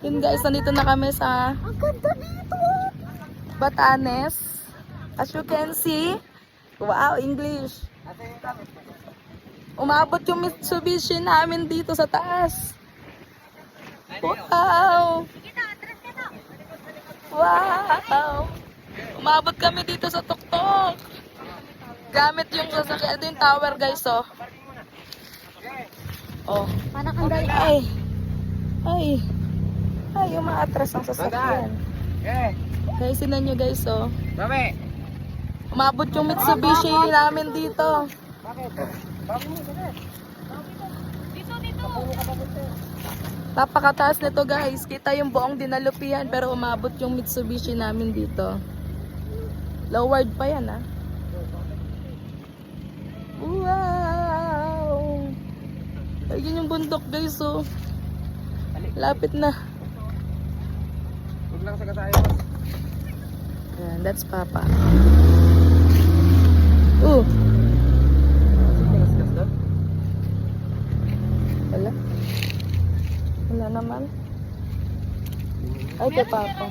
Yun guys, nandito na kami sa Batanes. As you can see, wow, English. Umabot yung Mitsubishi namin dito sa taas. Wow! Wow! Umabot kami dito sa tuktok. Gamit yung sasakyan. Ito yung tower guys, oh. Oh. Ay! Ay! Ay, yung maatras ng sasakyan. Guys, sinan nyo guys, oh. Babe! Umabot yung Mitsubishi namin dito. Napakataas nito guys. Kita yung buong dinalupihan pero umabot yung Mitsubishi namin dito. Lowered pa yan ah. Wow! Ayun yung bundok guys, oh. Lapit na. Huwag lang sa kasayo. Yan, that's Papa. Ooh. Wala. Wala naman. Ay, kay Papa.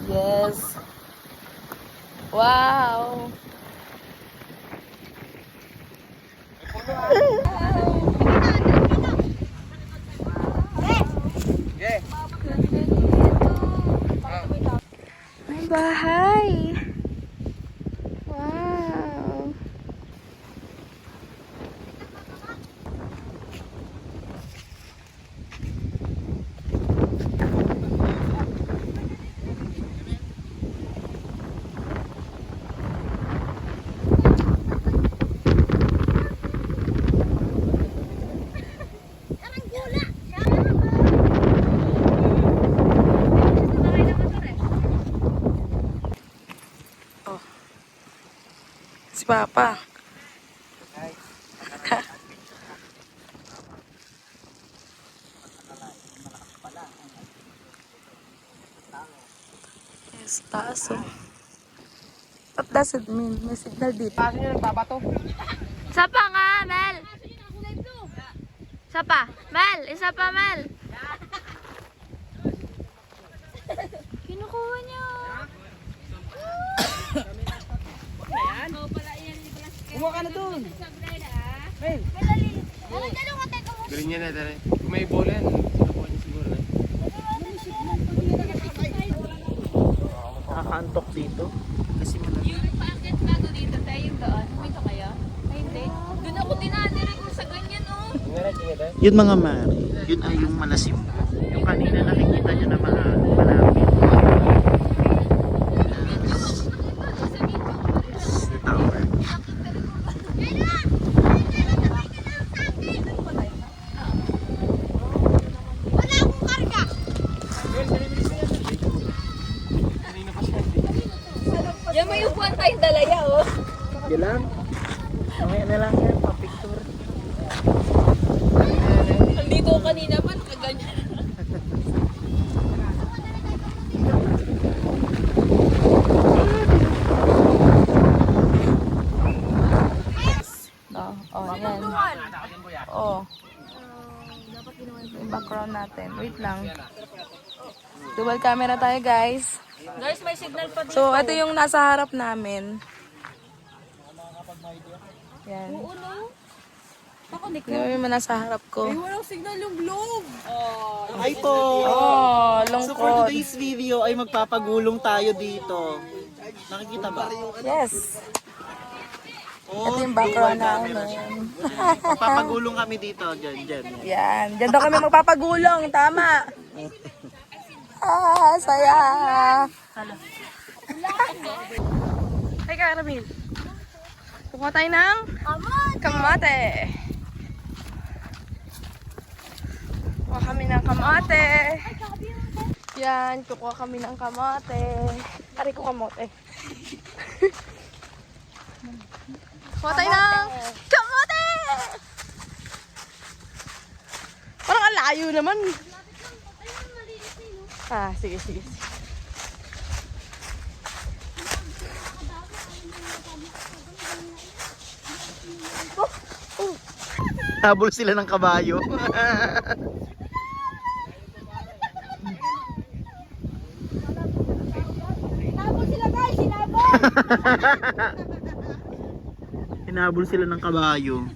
Yes. Wow. Okay. bahay. Wow. Si Papa. Yes, taas oh. What does it mean? May signal dito. Isa pa nga, Mel. Isa pa. Mel, isa pa, Mel. Kinukuha niyo. Kumuha ka na doon. Galing niya na, dali. Kung may bola yan, sinukuha niya siguro na. Nakakantok dito. Kasi malamig. Bakit bago dito tayo doon? Huminto kayo? Ay, hindi. Doon ako dinadiri ko sa ganyan, oh. Yun mga mare, yun ay yung malasim. Yung kanina nakikita nyo na malapit. The tower. Yan may upuan tayong dalaya, oh. Yan lang. Mamaya na lang yan, pa-picture. Nandito ko kanina pa, nakaganyan. No? Oh, yan. Oh. Yung background natin. Wait lang. Dual camera tayo, guys. Guys, may signal pa dito. So, ito yung nasa harap namin. Yan. Yung yung nasa harap ko. Walang signal yung globe. Ay po! Oh, So for lungkot. today's video ay magpapagulong tayo dito. Nakikita ba? Yes. Oh, Ito yung background namin. Magpapagulong kami dito. Dyan. Yan. Diyan daw kami magpapagulong. Tama. Ah, saya. Hey, Karamil. Kukuha tayo ng kamate. Kukuha kami ng kamate. Yan, kukuha kami ng kamate. Ari ko kamote. Kukuha tayo ng kamate! Parang ang layo naman. Ah, sige. Habol sila ng kabayo. Hinabol sila ng kabayo.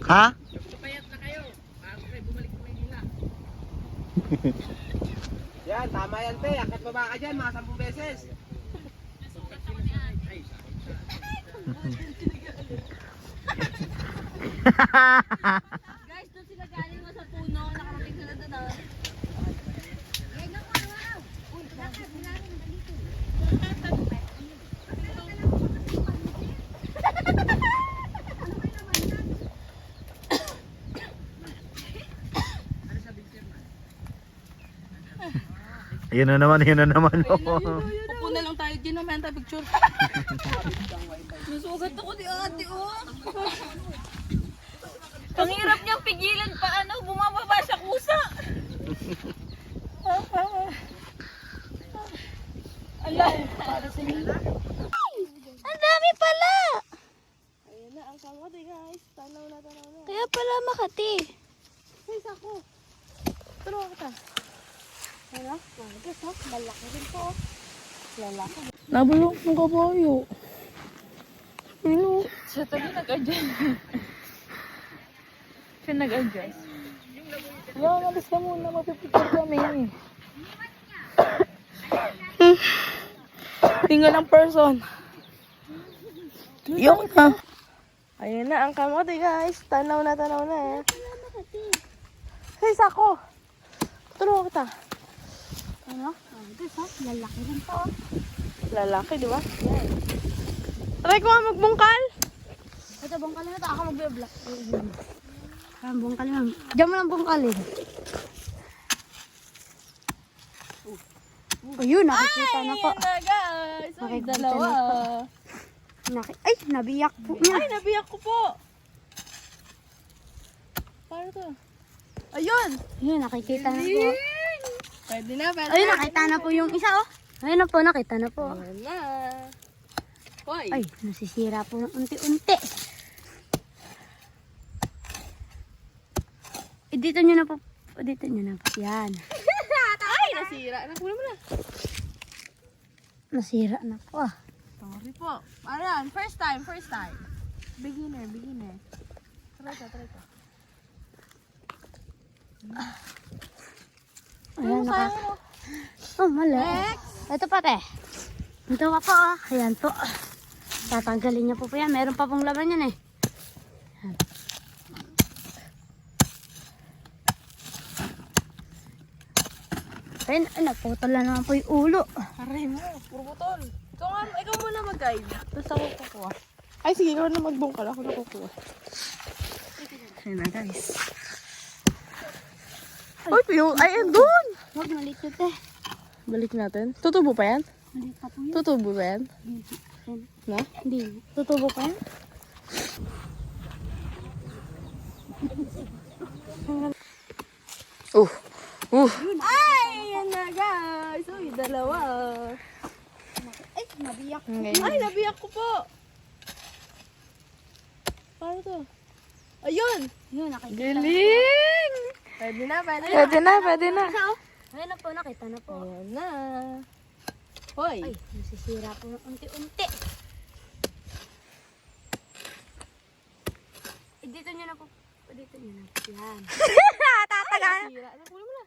Ha? Yan, tama yan, pe. Akit baba ka dyan, mga 10 beses. Guys, doon sila galing mo sa puno. Nakarating sila doon, oh. Yun na naman. Upo na lang tayo din, naman tayo picture. Nasugat ako ni ate, oh. Ang hirap niyang pigilan pa, ano, bumababa sa kusa. Ang dami pala! Ayan na, ang kamot guys. Tanaw na. Kaya pala Makati. Guys, ako. Tulungan kita. Ano? Magas ha? Malaki din po. Lalaki. Nabulok ng kabayo. Ano? Siya tayo nag-adjust. Siya nag-adjust. Wala, malis ka muna. Mapipicture kami. Tinggal ang person. Yung na. Ayan na ang kamote guys. Tanaw na eh. Hey, sako. Tulungan kita. Ano? Magas ha? Lalaki din po. Lalaki, di ba? Yan. Try ko nga magbungkal. Ito, bungkal na ito. Ako magbe-block. Bungkal lang. Diyan mo lang bungkal eh. Ayun, nakikita na po. Ayan na guys. Ay, Nakikita dalawa. na po. Ay, nabiyak po niya. Ay, nabiyak ko po. Paano to? Ayun. Ayun, nakikita na po. Pwede na, pwede Ayun, nakita na po yung isa oh. Ayun na po, nakita na po. Ayan na. Hoy. Ay, nasisira po ng unti-unti. Dito nyo na po. Dito nyo na po. Yan. Ay, nasira. Nakuha mo na. Nasira na po ah. Sorry po. Ayan, first time. Beginner. Try ko. Ayan, Oh, mali. Ito pate. Ito pa po ah. Ayan po. Tatanggalin niya po yan. Meron pa pong laman yan eh. Ayan. Ayun, ay, naputol na naman po yung ulo. Aray mo, puro butol. Ikaw muna mag-guide. Tapos ako kukuha. Ay, sige, ikaw na magbungkal. Ako na kukuha. Ayun na guys. Ay, andun! Huwag malit yun eh. Balik natin. Tutubo pa yan? Malit pa po yun. Tutubo ba yan? Na? Hindi. Tutubo pa yan? Ay, yan na guys. Uy, dalawa. Ay, nabiyak. Ay, nabiyak ko po. Paano to? Ayun! Yun, nakikita. Galing! Pwede na. Ayun na po, nakita na po. Ayan na. Hoy! Ay, nasisira po ng unti-unti. Dito nyo na po. Dito nyo na po. Yan. Sira. Nakuha mo na.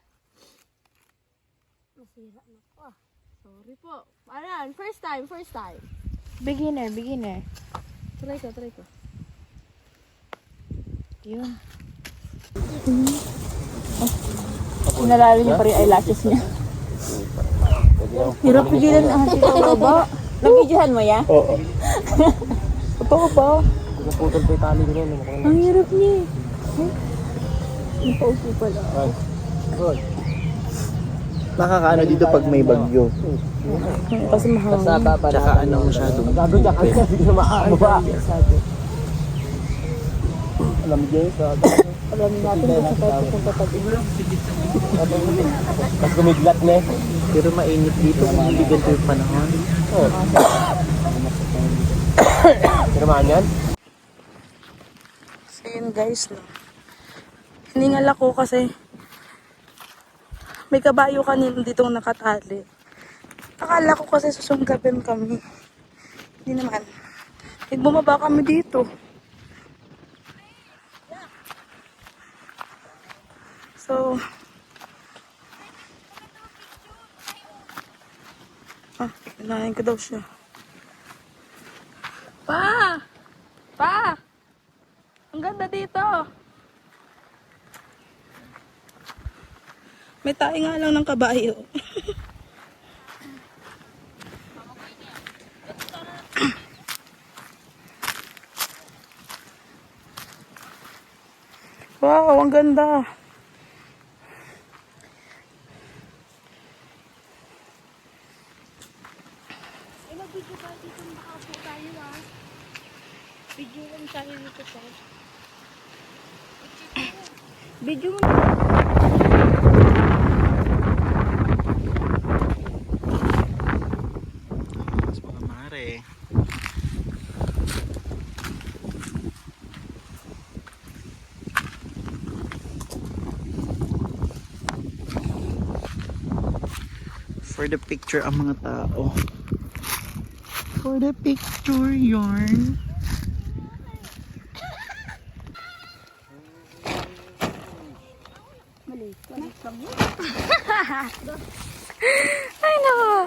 Nasira na po ah. Sorry po. Ayan, first time. Beginner. Try ko. Yun. Sinalalo niya pa rin eyelashes niya. Hirap pigilan ang hati ko ba? Nabidyohan mo ya? Oo. Totoo ba? Naputol pa yung tali ko rin. Ang hirap niya eh. Napaupo pala. Nakakaano dito pag may bagyo. Kasi mahangin. Tsaka ano masyadong Gago dyan kasi hindi na maano ba? Alam mo James, Alamin natin kung sa tayo pupunta pag-ibig. mas gumiglat na eh. pero mainit dito kung hindi ganito yung panahon. Tinamaan yan? So yun guys, no. Hiningal ako kasi may kabayo kanina ditong nakatali. Akala ko kasi susunggabin kami. Hindi naman. Bumaba kami dito. So, kinain ko daw siya. Pa! Ang ganda dito. May tayo nga lang ng kabayo. Wow, ang ganda. Video mo. Mas mga mare. For the picture ang mga tao. For the picture, yarn. Ay, no.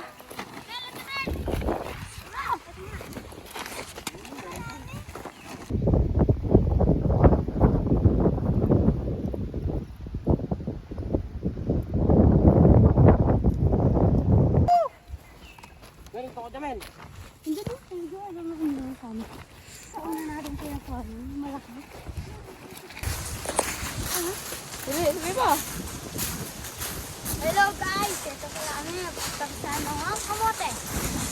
Hindi ko, hindi ko alam na kung ano kami. Sa una natin pinag-farm, malaki. Sige ba? Hello guys! Ito pala kami. Pagkakasama ng mga kamote.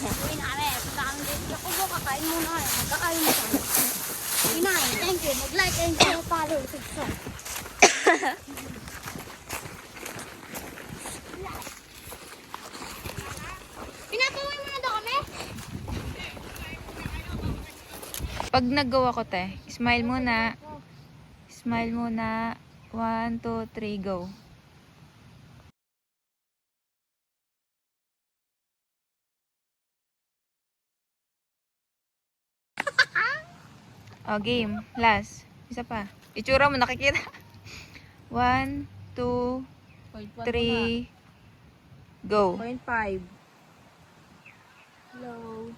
Uwi na kami. Punta kami dito sa kubo. Kakain muna kami. Magkakain mo kami. Kinain. Thank you. Mag-like and share, follow, subscribe. Pinapawin mo na daw kami? Pag nagawa ko smile muna. Smile muna. 1, 2, 3, go. Oh, game. Last. Isa pa. Itsura mo, nakikita. 1, 2, 3, go. 0.5. Hello.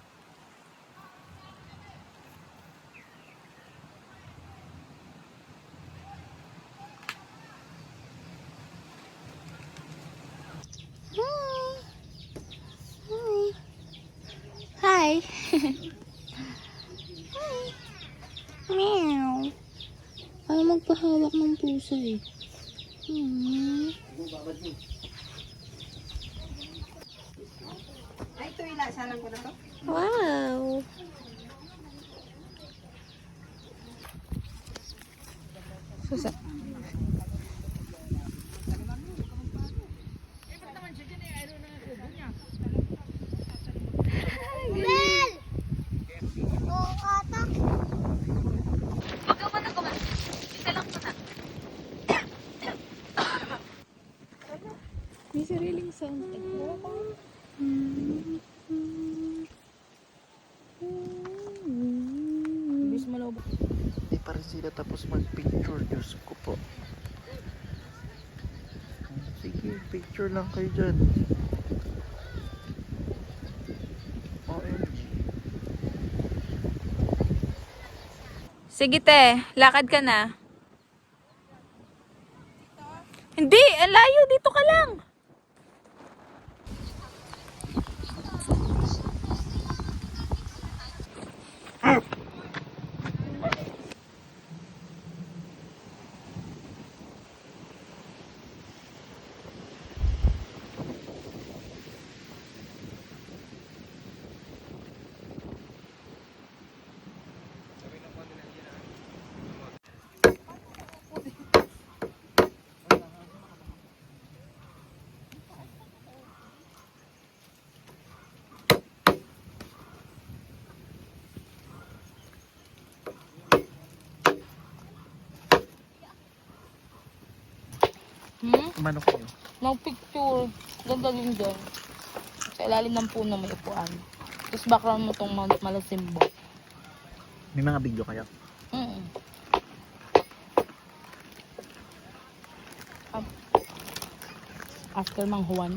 Hi. Meow. Ayaw magpahawak ng pusa eh. Wow. Susa. Bel! Oo, ata. May sariling sound. Bis malobot. Hindi pa rin sila tapos mag-picture. Diyos ko po. Sige, picture lang kayo dyan. OMG. Sige te, lakad ka na. Hindi, ang layo. Dito ka lang. Manok kayo. Mag-picture. Ganda din dyan. Sa ilalim ng puno may upuan. Tapos background mo tong malasimbo. May mga video kayo? Mm. After Mang Juan.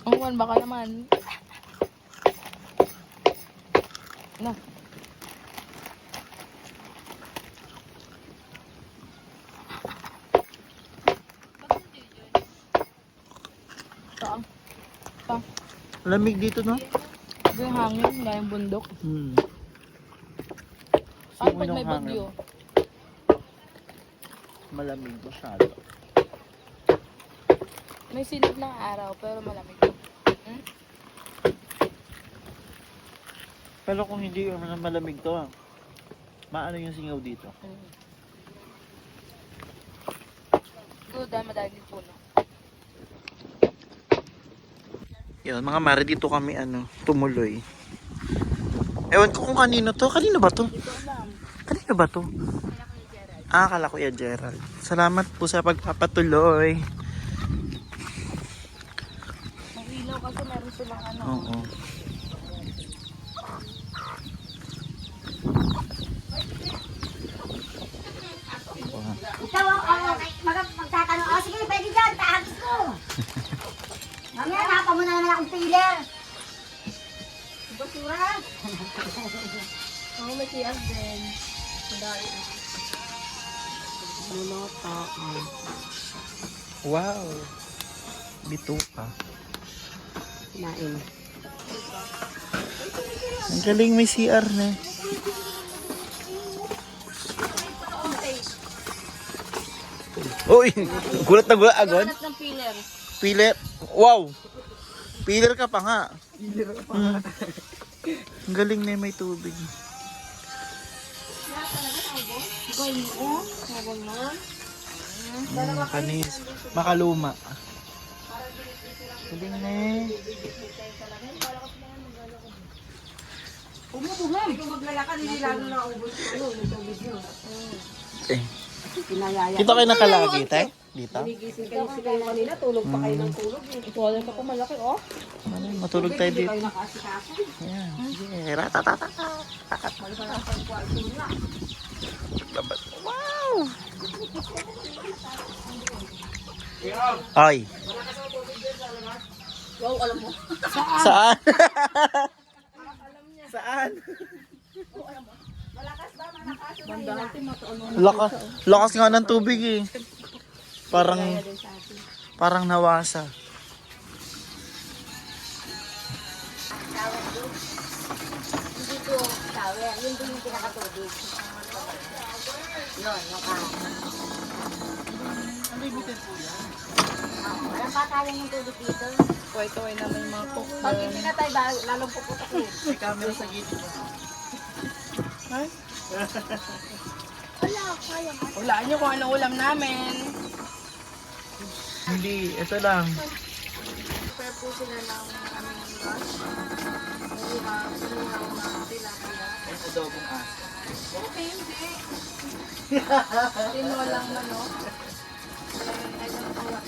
Mang Juan, baka naman. Na. Lamig dito, no? Ito yung hangin, gayang bundok. Saan pag may bagyo? Malamig masyado. May silid ng araw, pero malamig. Pero kung hindi malamig to, maano yung singaw dito? Good, dahil madali puno. Yun, mga mare, dito kami tumuloy. Ewan ko kung kanino to. Kanino ba to? Kanino ba to? Ah, kala Kuya Gerald. Salamat po sa pagpapatuloy. nyo kasi meron silang ano. Oo. Ikaw, magtatanong. Sige, pwede dyan. Taagis ko. Mamaya, napa mo na naman akong piler. Basura. Oo, may kiyas din. Madali. Lulota. Wow. Bituka. Nain. Ang galing, may CR na. Uy! Gulat na gulat agad. Hanap ng pillar. Piler. Wow! Piler ka pa nga. Ang galing na may tubig. Kanis. Makaluma. Galing na eh. Umubuham. Kung maglalakad, hindi lalo na ubos ko. Yung tubig nyo. Eh. Pinayaya. Dito kayo nakalagi, tay? Dito? Gigising kayo kanina, tulog pa kayo ng tulog. Ito ka pa malaki, oh. Ano, matulog tayo dito. Kayo nakasikaso. Yan. Sige, ratatata. Labat. Wow! Ay. Wow, alam mo. Saan? Saan? Lakas nga ng tubig eh. Parang nawasa. Hindi ko shower. Yun din yung pinakatubig. Yun, yung walang patayan yung tubig dito. Kaway-kaway naman yung mga cook. Pag hindi na tayo, lalong puputok yun. May camera sa gilid. Hulaan nyo kung anong ulam namin. Hindi, ito lang. Prepare po sila ng aming lunch. Sinihaw na tilapia. Ay, adobong aso. Okay, hindi. Tinolang manok. And I don't know what.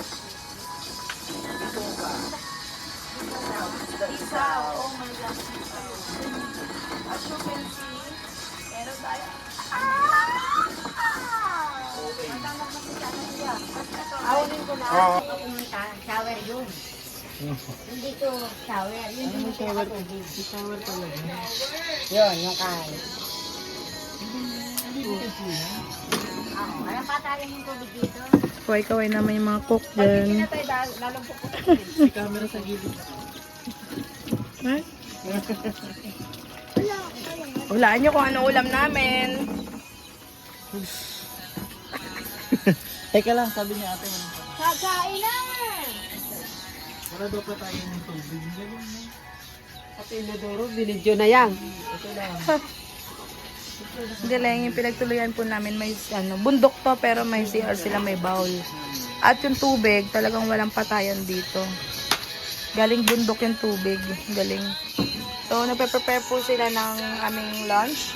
Isaw. Oh my gosh, isaw. As you can see, meron tayo. Awalin ko na. Pumunta, shower yun. Hindi to shower. Yun din yung pinakatubig. Shower talaga. Yun, yung kain. Walang patayan yung tubig dito. Kaway-kaway naman yung mga cook Pag hindi dyan. na tayo, lalong puputok yun. May camera sa gilid. Hulaan nyo kung anong ulam namin. Teka lang, sabi niya ate. Kakain na! Wala daw pa tayo ng tubig. Galing mo. Pati Inodoro, binidyo na yan. Hindi lang, yung pinagtuluyan po namin may bundok to pero may CR sila, may bowl. At yung tubig, talagang walang patayan dito. Galing bundok yung tubig. Galing. So, nagpe-prepare po sila ng aming lunch.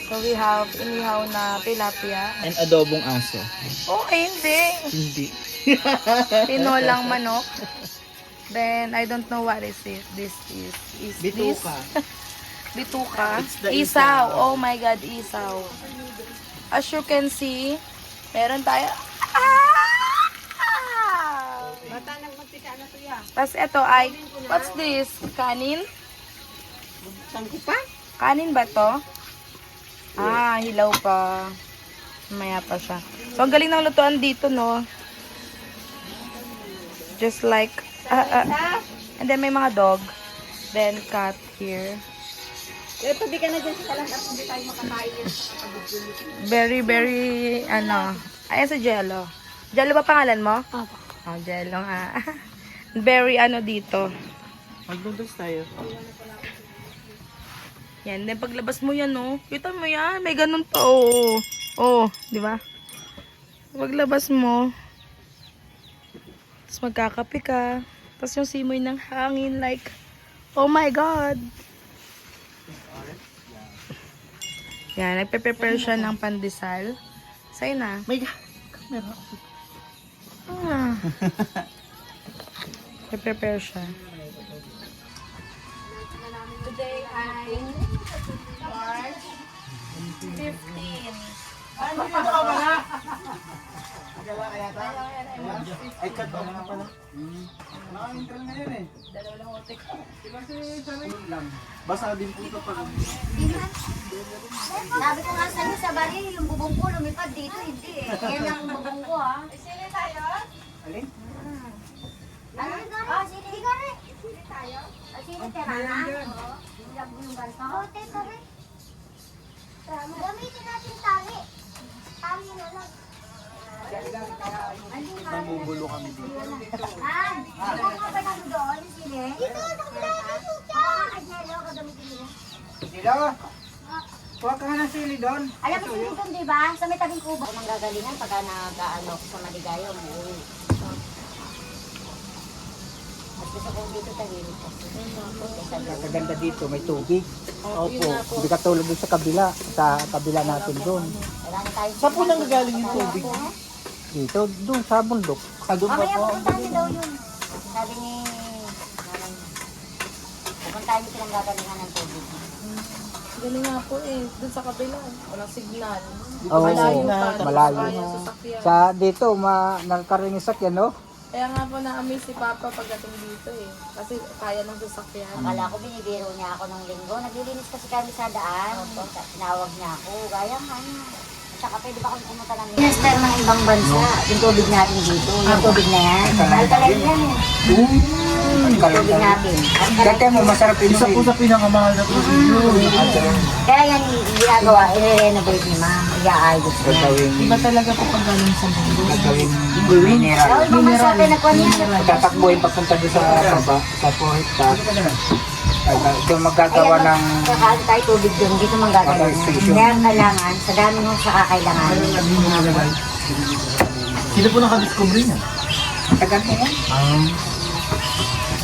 So, we have inihaw na tilapia. And adobong aso. Oh, hindi. Hindi. Tinolang manok. Then, I don't know what is it. This is this? Bituka. Bituka. It's the Isaw. Oh my God, isaw. As you can see, meron tayo. Bata nang magpika na to ya. Tapos ito ay, what's this? Kanin? Sangko pa? Kanin ba to? Ah, hilaw pa. Maya pa siya. So, ang galing ng lutuan dito, no? Just like, and then may mga dog. Then cat here. Eh, tabi ka na dyan sa talang at hindi tayo makakain yan. Very, very, ayan sa Jello. Jello ba pangalan mo? Opo. Oh, Jello nga. Very, dito. Mag-noodles tayo. Yan, then paglabas mo yan, no? Kita mo yan, may ganun pa, oh. Oh, di ba? Paglabas mo, tapos magkakape ka, tapos yung simoy ng hangin, like, oh my God. Yan, nagpe-prepare siya ng pandesal. Sa'yo na. May camera. Ah. Nagpe-prepare siya. Ay, cut off na pala. Basa din po ito pag... Sabi ko nga sa'yo sa bari, yung bubong ko lumipad dito, hindi eh. Yan ang bubong ko ha. Sili tayo? Alin? Ano yung gari? Oh, sili gari. Sili tayo? Sili terana? Oo. Yung ganito? Oo, teka rin. Gamitin natin tali. Tali na lang. Namumulo kami dito. Han, ikaw nga ba nang doon, sili? Dito, nakapilala dito. Ay, hello, gagamitin nila. Silo! Huwag ka nga ng sili doon. Alam mo sili doon, di ba? Sa may tabing kubo. Ako manggagalingan pagka nag-ano sa Maligaya, umuwi. At gusto ko dito tahimik kasi. Kaganda dito, may tubig. Opo. Hindi ka tulad doon sa kabila natin doon. Kailangan tayo. Saan po nanggagaling yung tubig? Dito, doon sa bundok. Mamaya pupuntahan niyo daw yun. Sabi ni nanay. Pupuntahan niyo silang gagalingan ng tubig. Ganun nga po eh. Doon sa kabila. Walang signal. Oo, Malayo pa. malayo. Kaya sasakyan. Sa dito, nagkarinig sakyan, no? Kaya nga po na-amaze si Papa pagdating dito eh. Kasi kaya ng sasakyan. Akala ko binibiro niya ako nung linggo. Naglilinis kasi kami sa daan. Tinawag niya ako. Gaya nga niya. At saka pwede ba kami pumunta ng minister ng ibang bansa? Yung tubig natin dito. Yung tubig na yan. Alkaline yan eh. Yung tubig natin. Dati mo, masarap Isa po sa pinakamahal na tubig. Kaya yan ginagawa, i-renovate ni ma'am. I-aayos niya. Iba talaga po pag galing sa mundo. mineral. So, ibang bansa tayo nagkuhan niya. Tatakbuhin papunta doon sa baba, sa Pohita. Ito magagawa ng Kakain tayo tubig doon, dito mang gagawin. Kaya kailangan, sa dami mo sa kakailangan. Sino po nakadiscover niya? tagal na yan.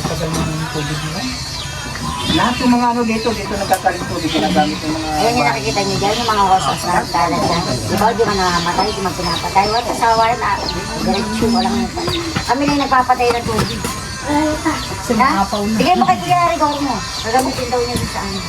Tagal na yung tubig nila. Lahat yung mga ano dito nagkakaroon tubig, ginagamit yung mga... Ayan yung nakikita niyo dyan, yung mga hosas na nagkalat dyan. Di ba, di man namamatay, di man pinapatay. Wala sa wala na, diretso, walang... Kami na yung nagpapatay ng tubig. Ha? Bigay mo kay Kuya Rigor mo. Gagamitin daw niya dun sa ano.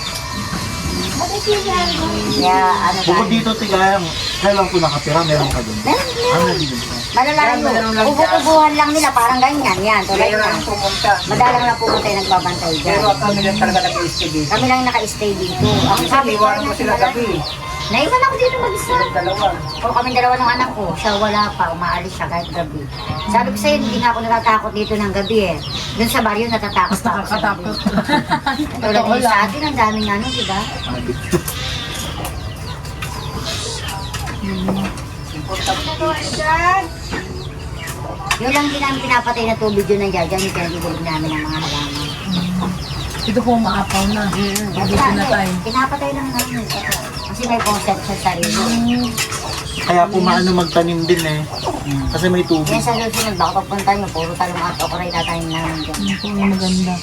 Kaya ano Bukod tayo. dito, tigayang, kailan po nakatira, meron ka dun? Ano din po? Malalayo. Ubo-ubuhan lang nila, parang ganyan. Yan, tulad Kaya yan. lang pumunta. Madalang lang pumunta yung nagbabantay dyan. Pero kami lang talaga nag-i-stay dito. Kami lang naka-stay dito. Ako Kasi sabi ko, iwanan ko sila gabi. naiwan ako dito mag-isa. Dalawa. O kami dalawa ng anak ko, siya wala pa, umaalis siya kahit gabi. Sabi ko sa'yo, hindi nga ako natatakot dito ng gabi eh. Doon sa baryo, natatakot pa ako sa gabi. Tulad din sa atin, ang daming ano, di ba? Yun lang din namin pinapatay na tubig yun ng jajan, yung pinagigilid namin ng mga halaman. Ito po maapaw na. Dito na tayo. Pinapatay lang namin. Kasi may concept sa sarili. Kaya po maano magtanim din eh. Kasi may tubig. Yan sa susunod, baka pagpunta nyo, puro talong at okray tatayin namin dyan. Ito po yung maganda.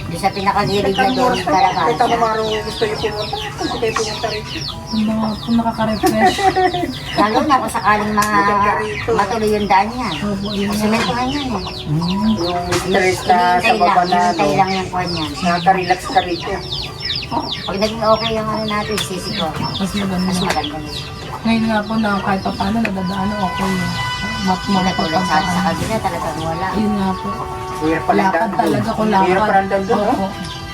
Doon sa pinakagilid na doon, Karabasa. Kita mo maro gusto yung pumunta. Hindi kayo pumunta rin. Yung mga kung nakaka-refresh. Lalo na kung sakaling matuloy yung daan yan. Opo, yun na. Sementohan yan eh. Yung stress na sa baba na Hinihintay lang yung kwan yan. nakaka-relax ka rito. Pag naging okay yung ano natin, sisi ko. Mas maganda. Mas maganda yun. Ngayon nga po na kahit pa paano nadadaan, okay na. Tulad sa Mapapagdaan. kabila talagang wala. Yun nga po. Hirap pala Lakad daan doon. talaga kung lakad. Hirap pala daan doon, Opo. no?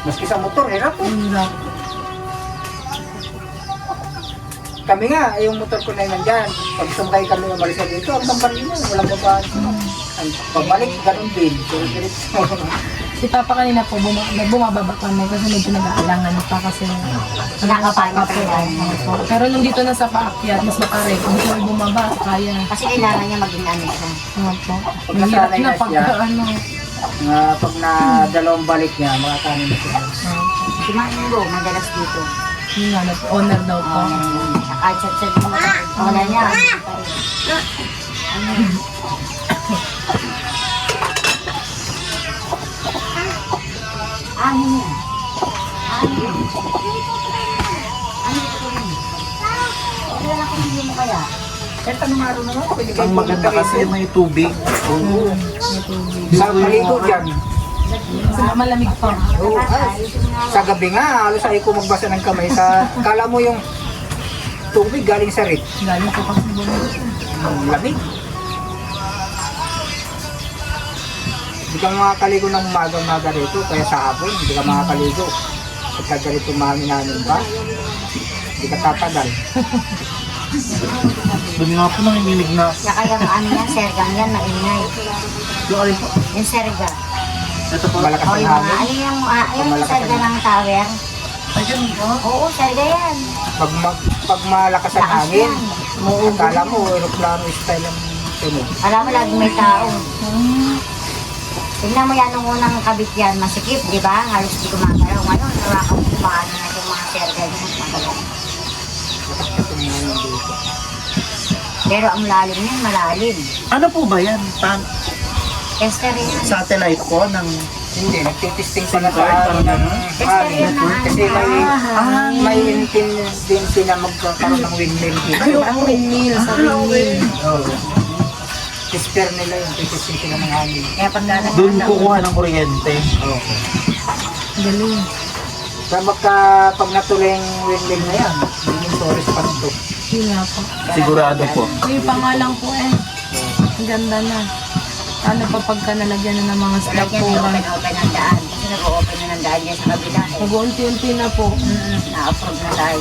Maski sa motor, hirap. Hirap. Kami nga, yung motor ko na yun nandyan. Pag sumakay kami umalis na dito, ang tambarin mo, walang babaan. Ang pabalik, ganun din. Diretso. Si Papa kanina po, bumababa kami kasi medyo nag-aalangan pa kasi Nakakapanik po. tayo. Opo. Pero nung dito na sa paakyat, mas makarek. Kung siya bumaba, kaya. Kasi kailangan niya maging ano siya. Opo. Pag Mahirap nasanay na na pag siya. ano. Pag na dalawang balik niya, mga kanin na siya. Si Mango, madalas dito. Yun nga, honor daw po. Kahit chat-chat mo, wala niya. Ano yan? Ano yan? Ano ito rin? Wala na kung hindi mo kaya. Kahit anong araw naman, pwede kayo Ang maganda pumunta kasi rito. may tubig. Sa maligo dyan. Kasi malamig pa. Oo, ay, sa gabi nga, halos ay ko magbasa ng kamay. Kala mo yung tubig galing sa rip. Galing po kasi bumili. Lamig. Hindi ka makakaligo ng umaga rito, kaya sa hapon, hindi ka makakaligo. Pagka ganito mahangin pa, hindi ka tatagal. Doon nga po nanginginig na. Saka yung ano yan, sergang yan, maingay. Yung serga. Ito po. Malakas O ang yung mga, hangin. yung serga ng tower. Oo, serga yan. Pag malakas ang Lakas hangin, yan. akala mo, aeroplano style ang tunog. Alam mo, lagi may tao. Tingnan mo yan nung unang kabit yan, masikip, di ba? Halos di gumagalaw. Ngayon, nawakan mo kumaano na yung mga serga niya. Magalaw. Pero ang lalim niyan, malalim. Ano po ba yan? Tester yan. Satellite po ng... Hindi, nagtitisting sila sa Parang ng ganun? hangin. Kasi may intent din sila magkakaroon ng windmill dito. Ay, ang windmill, sa windmill. Oo. Tester nila yung titisting sila ng hangin. Kaya pag lalaki Doon kukuha ng kuryente. Galing. Kaya pag natuloy yung windmill na yan, magiging forest pa ito. Yun nga po. Sigurado po. May pangalang po eh. Ang ganda na. Ano pa pagka nalagyan na ng mga Lagyan niya structure. open ng daan. Kasi nag-open na ng daan niya sa kabila. Mag-unti-unti na po. Na-approve na tayo.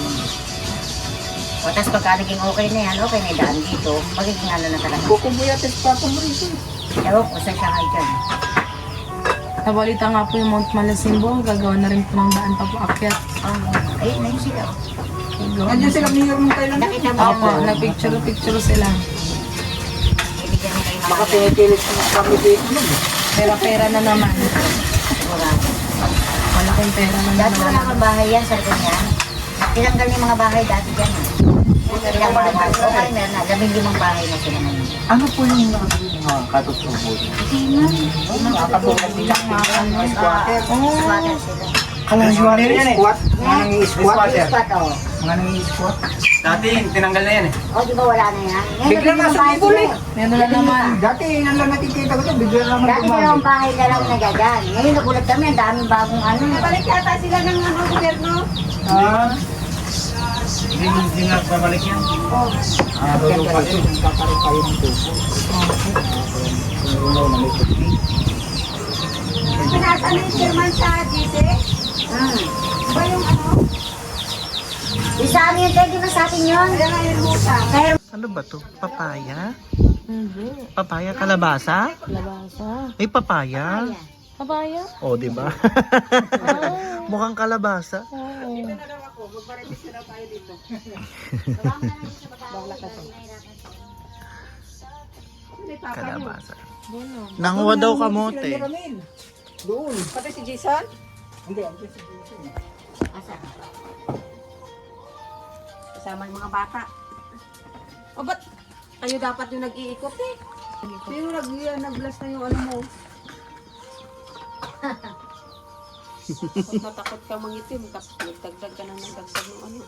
O tapos pagka naging okay na yan, okay na yung daan dito, magiging ano na talaga. Kukumbuyates pa ito mo rin. Ewan ko sa Shanghai dyan. Nabalita nga po yung Mount Malasimbo. Gagawa na rin po ng daan pa po akyat. Ayun na yun sila. Nandiyan sila mayor ng Thailand. Nakita mo Opo, yan? nagpicture-picture sila. Ibigyan mo kayo Baka mga pinipilit kami dito nun. Pera-pera na naman. sigurado. Malaking pera na Dati naman. wala kang bahay yan, sabi niya. Tinanggal niya yung mga bahay dati dyan. Ilang bahay. Okay, meron na. 15 bahay na sila ngayon. Ano po yung mga katutubo? Nakakatulog nila. Squatter. Squatter sila. Squatter yan eh. Squat. Mga nangi-squat. Squat, oh. Mga nangi-squat. Dati, tinanggal na yan eh. O, di ba wala na yan? Ngayon, Bigla nga 15 bahay sumibol sila. eh. Meron na naman. Dati yan lang nakikita ko ito. Bigla naman Dati dalawang bahay na lang nagagan. Ngayon nagulat kami, ang daming bagong ano. Nabalik yata sila ng ano, gobyerno. Hindi nga babalik yan. Lolo pa rin. Kakaroon tayo ng tubo. Meron na may tupi. Pinasano yung chairman sa GC? Ba yung ano? Isa ano yun, tayo, di ba sa atin yun? Kaya nga yung musa. Kaya Ano ba to? Papaya? Hindi. Papaya kalabasa? Labasa. May papaya? Papaya? O, di ba? Mukhang kalabasa. Kalabasa. Nanguha daw kamote. Doon. Pati si Jason? Hindi, andyan si Jason. asa? Kasama yung mga bata. O ba't kayo dapat yung nag-iikot eh? Pero nag-blast na yung ano mo. Pag natakot ka mangitim, tapos nagdagdag ka na ng dagdag ng ano.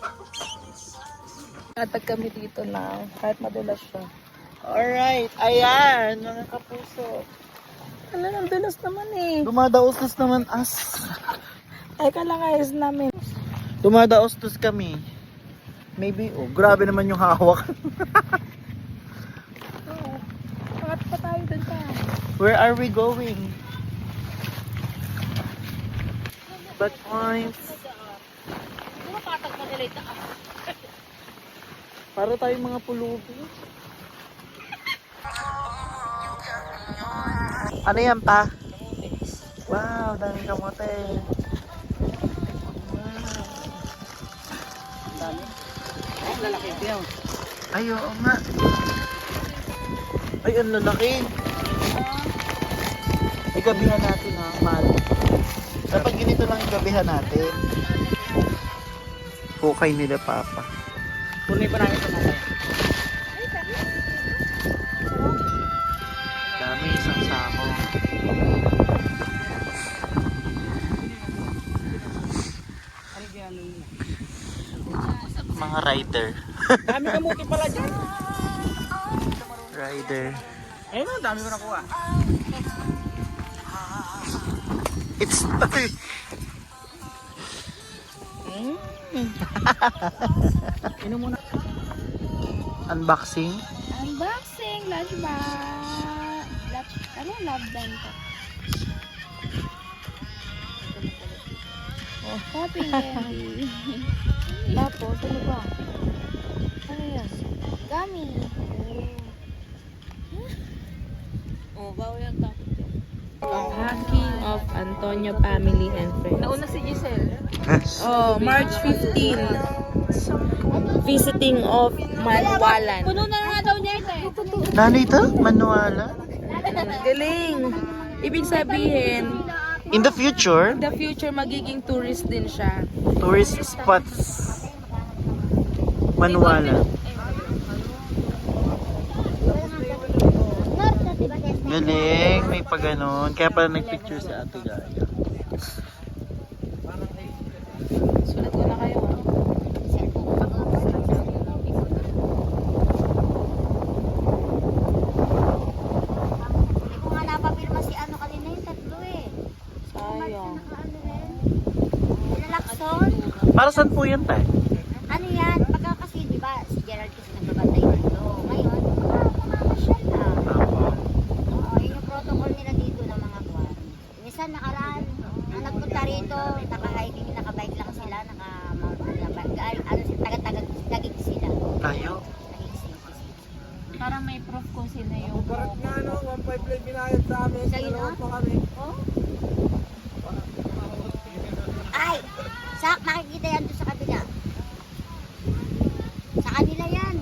Natag kami dito na kahit madulas siya. Alright, ayan, mga kapuso. Ano, ang dulas naman eh. Dumadaos-dos naman as. Ay, kalangayas namin. Dumadaos-dos kami. Maybe, oh, grabe naman yung hawak. Angat pa tayo dun pa. Where are we going? Back points. Para tayong mga pulubi. Ano yan pa? Wow, daming kamote. Ay, oo nga. Ay, ang lalaki. Igabihan natin ha, mahal. Dapat ganito lang igabihan natin. Hukay nila papa. Tunay pa namin ito mamaya. Dami, isang sako. Mga rider. Dami kamuti pala dyan. Rider. Ayun, dami ko nakuha. It's... Unboxing. Unboxing, lunch bag. Ano, love band to? Oh, shopping candy. Tapos, ano ba? Ano yan? Gummy. Oh, bawal yung topic yun. Hacking of Antonio family and friends. Nauna si Giselle. Oh, March 15. Visiting of Manualan. Puno na nga daw niya ito eh. Nanay ito? Manuala? Galing. Ibig sabihin, In the future, in the future, magiging tourist din siya. tourist spots. Manuala. Galing, may pa ganon. Kaya pala nagpicture si Ate Gaya. Sulat ko na kayo. Hindi ko nga napapirma si ano kanina yung tatlo eh. Sayang. Ano rin? Nilalakson? Para saan po yan tayo? Ano yan? Pagka kasi, di ba, si Gerald kasi nagbabantay dito. Ngayon, makakasyal na. Oo, yun yung protocol nila dito ng mga kwan. Minsan nakaraan, nung nagpunta rito, naka-hiking, naka-bike lang sila, taga-tagig sila. Tayo. Parang may proof kung sino yung... Barat nga no, 1.5 lang binayad sa amin. Sa'yo na? Pa kami. Ay! Sak, makikita yan doon sa kabila. Sa kanila yan.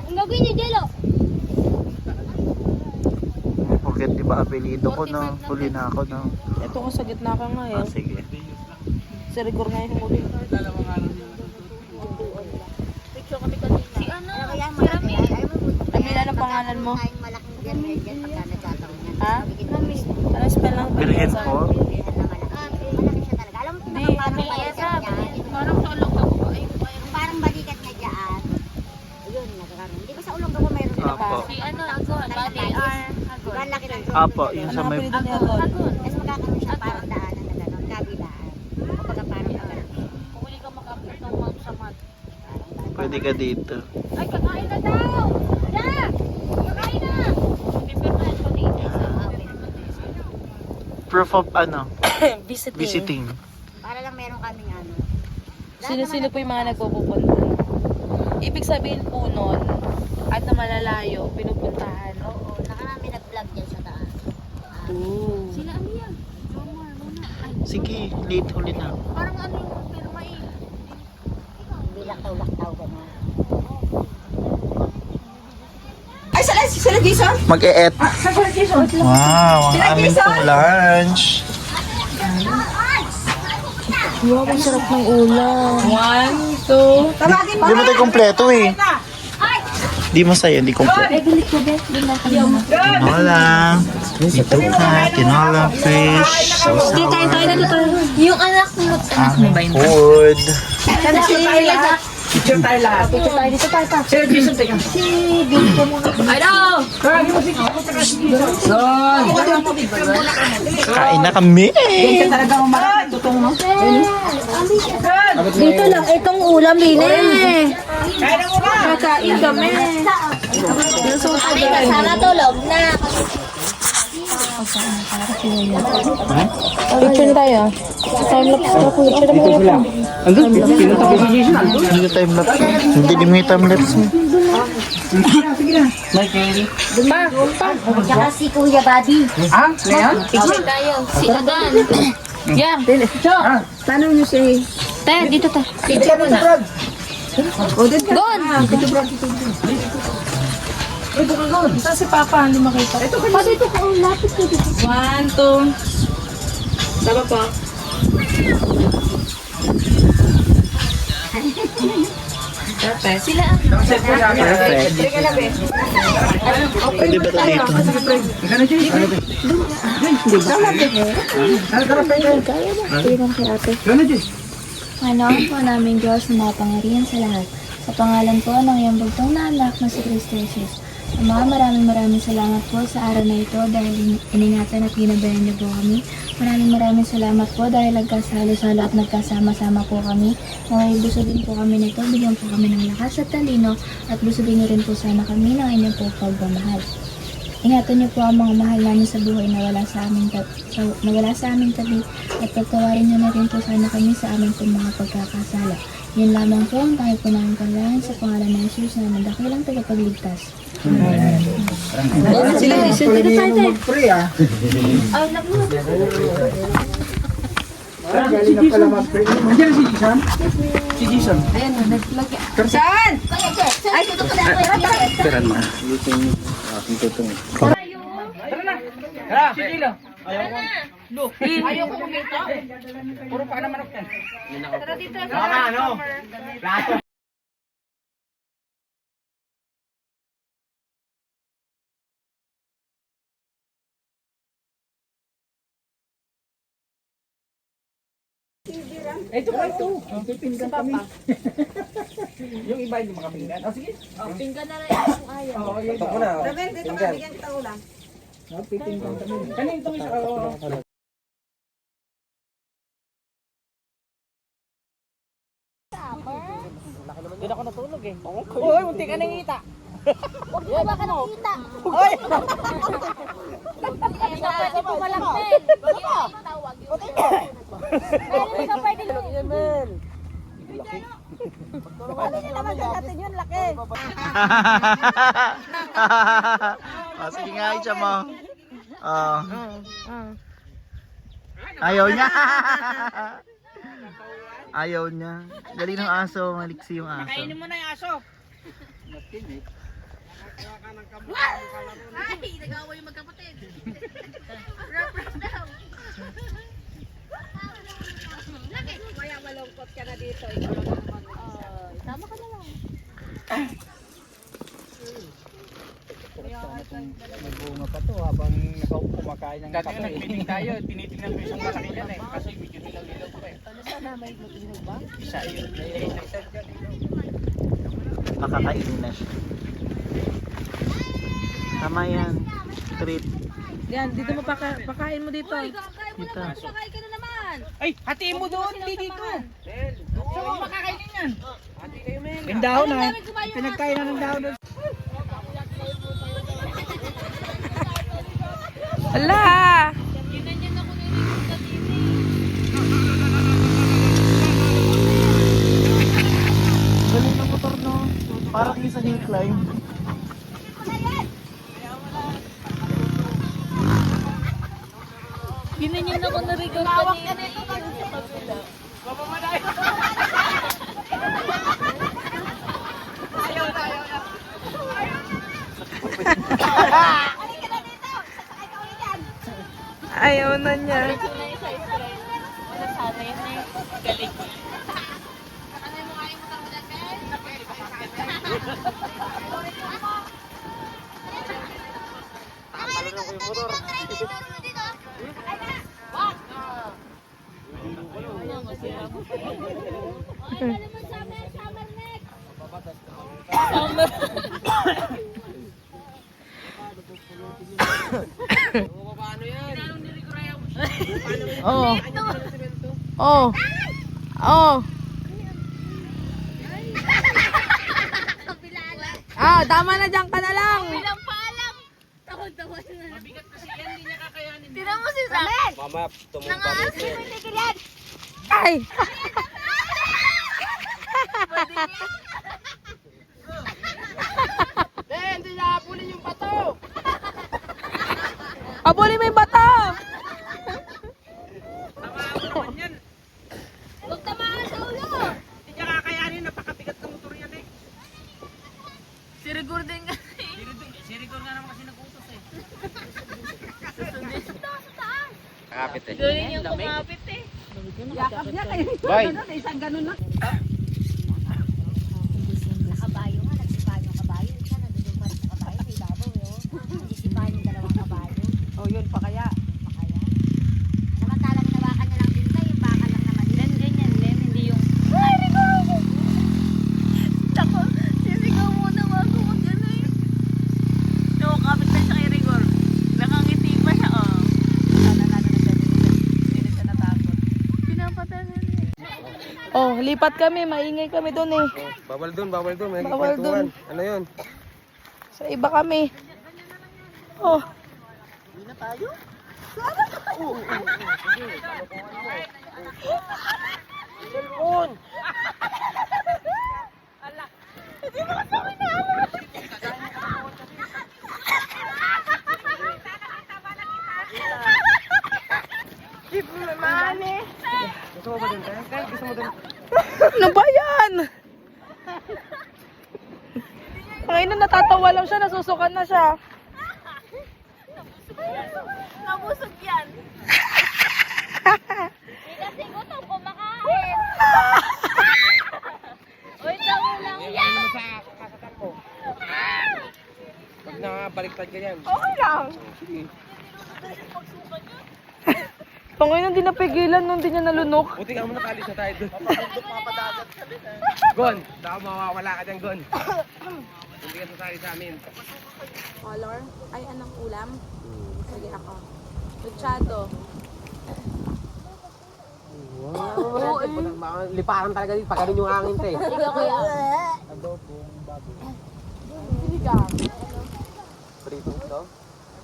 Ang gagawin niyo, Jello? Bakit di ba apelido ko no? Huli na ako no? Ito ko sa gitna ka nga eh. Sige. Si Rigor nga yung huli. Si ano? Si Ramil. Ramil, ano pangalan mo? Tayong malaking birhen dyan pagka nagkataon yan. Ha? Ano spell lang? Birhen po? Birhen na malaki. Malaki siya talaga. Alam mo kung parang balikat niya. Parang sa ulong ako. Parang balikat niya dyan. Ayun, nagkakaroon. Hindi ba sa ulong ako mayroon na Apo. Si ano? Agon. Bali, Diba ang laki ng drone? Apo, yung sa may... Apelido niya Agon. Tapos magkakaroon siya parang daanan na gano'n. Kabilaan. O pagka parang pagkaroon. Pwede ka dito. Ay, kakain na daw! Jack! Kakain na! Proof of ano? Visiting. Visiting. Para lang meron kaming ano. Sino-sino po yung mga nagpupunta? Ibig sabihin po nun, at na malalayo, pinupuntahan. Oo, nakarami nag-vlog dyan sa taas. Ooh. Sila ano yan? Jomar, muna. Ay, Sige, late huli na. parang ano yung pirma eh. Hindi laktaw-laktaw ka na. Mag-e-et. Wow, ang aming pong lunch. Wow, ang sarap ng ulam. 1, 2, Hindi mo tayo kompleto eh. Di masaya, hindi kompleto. Tinola. Ituka, tinola, fish, sausawan. Yung anak mo. Aming food. Picture tayo lahat. Sir, Jason, teka. Kain na kami. Talaga umarap. Tutong mo. Dito lang, itong ulam din eh. kakain kami. Kasama tulog na. Picture tayo. Time-lapse ka po. Picture naman ako. Andun, pinunta ko si Jason. Andun. Hindi time lapse. Hindi din mo yung time lapse mo. Tsaka si Kuya Buddy. Ah, ngayon? Picture tayo. Si Adan. Yeah. Tanong niyo si... Tayo, dito ta. Picture mo na. Gon! Saan si Papa? Hindi makita. Pa dito ka, lapit ka dito. 1, 2. Tama pa. Perfect. Sila Perfect. Pwede ba ito dito? Panginoon po namin Diyos na mapangyarihan sa lahat. Sa pangalan po ng iyong bugtong na anak na si Kristo Jesus. Ama, maraming salamat po sa araw na ito dahil iningatan at ginabayan niyo po kami. Maraming salamat po dahil nagkasalo-salo at nagkasama-sama po kami. Naway busugin po kami nito, bigyan po kami ng lakas at talino at busugin niyo rin po sana kami ng inyong po pagmamahal. Ingatan niyo po ang mga mahal namin sa buhay na wala sa aming tabi at pagtawarin niyo na rin po sana kami sa aming pong mga pagkakasala. Yun lamang po ang tayo po namin kailangan sa pangalan ng Jesus na madakilang tagapagligtas. Mag-pray ah. Galing na pala mag-pray. Nandiyan si Jason? Si Jason. Ayan na, naglagay. Saan? Ay, tutok ka na. Peran mo. Aking tutong. Tara, si Gilo. Ayaw ko kumita. Puro pa naman ako yan. Tara dito. Baka ano? Lahat. Ito pa ito. Pipinggan kami. Yung iba hindi makapinggan. Oh, sige. Pinggan na rin kung ayaw. Oo, yun. Ito ko na. Dito ka, bigyan kita ulam. Pipinggan kami. Kanina itong isa. Doon ako natulog eh. Uy, munti ka nangita. Huwag mo ba ka nakita? Uy! Pwede po malaktin. Tawag yun. Meron ka pwede lumit. Oh, sige nga, Icha mo. Oh. Ayaw niya. Ayaw niya. Dali ng aso, maliksi yung aso. Kainin mo na yung aso. Ay, nagawa yung magkapatid. Rap daw. Kaya malungkot ka na dito. Tama ka na lang. Nagbunga pa to habang kumakain ng Dati kape. nag-meeting tayo, tinitingnan ko isang malaki yan eh. Kasi medyo nilaw-nilaw ko eh. Isa yun. Makakainin na siya. Tama yan. Treat. Yan, dito mo pakain mo dito. Dito. Sakay ka na naman. Ay, hatiin mo doon, hindi dito. Saan mo makakainin yan? Yung dahon na. Pinagkain na ng dahon doon. Ala! Galing ng motor, no? Parang isa hill climb. Ginanyan ako na rin kung kanina. Ayaw na niya. Oh. Oh. Oh. Ah, tama na, dyan ka na lang. Bilang paalam. Takot-takot na. Mabigat kasi yan, hindi niya kakayanin. Tinan mo si Samet. Mama, tumumpa rin. Tigil yan. Ay. Hindi niya hapulin yung bato. Abuli mo yung bato. Huwag tamaan sa ulo. Hindi niya kakayanin, napakabigat ng motor yan eh. Si Rigor din nga. Si Rigor nga naman kasi nag-utos eh. Kakapit eh. Galing yung kumapit eh. Yakap niya kayo. Bye! Isang ganun na. Sa kabayo nga, nagsipahan yung kabayo. Isa nandun pa rin sa kabayo. May babaw yun. Hindi sipahan yung dalawang kabayo. Oh, yun pa kaya. Makaya. Samantalang nawakan niya lang din tayo. Yung baka lang naman. Ganyan, Lem. Hindi yung... Ay, Rico! Tako, sisigaw muna ako. Mag-ano eh. Oh, lipat kami. Maingay kami doon eh. Bawal dun. May Bawal dun. nagkikwentuhan. Ano yun? Sa iba kami. Oh. Gusto mo ba dun, te? Te, gusto mo dun? Ano ba yan? Ngayon na natatawa lang siya, nasusukan na siya. Nabusog yan. Kasi gutom kumakain. Uy, tamo lang yan. Ano sa kasatan mo? Pag nakabaliktad ka yan. Okay lang. Panginoon, hindi napigilan nung hindi niya nalunok. Buti ka muna kalis na tayo dun. Gon, baka mawawala ka dyan, Gon. Hindi ka sasali sa amin. Color? Ay, anong ulam? Sige ako. Luchado. Liparan talaga dito. Pag ganun yung angin, te. Ikaw kaya? Sinigang. Prito ito.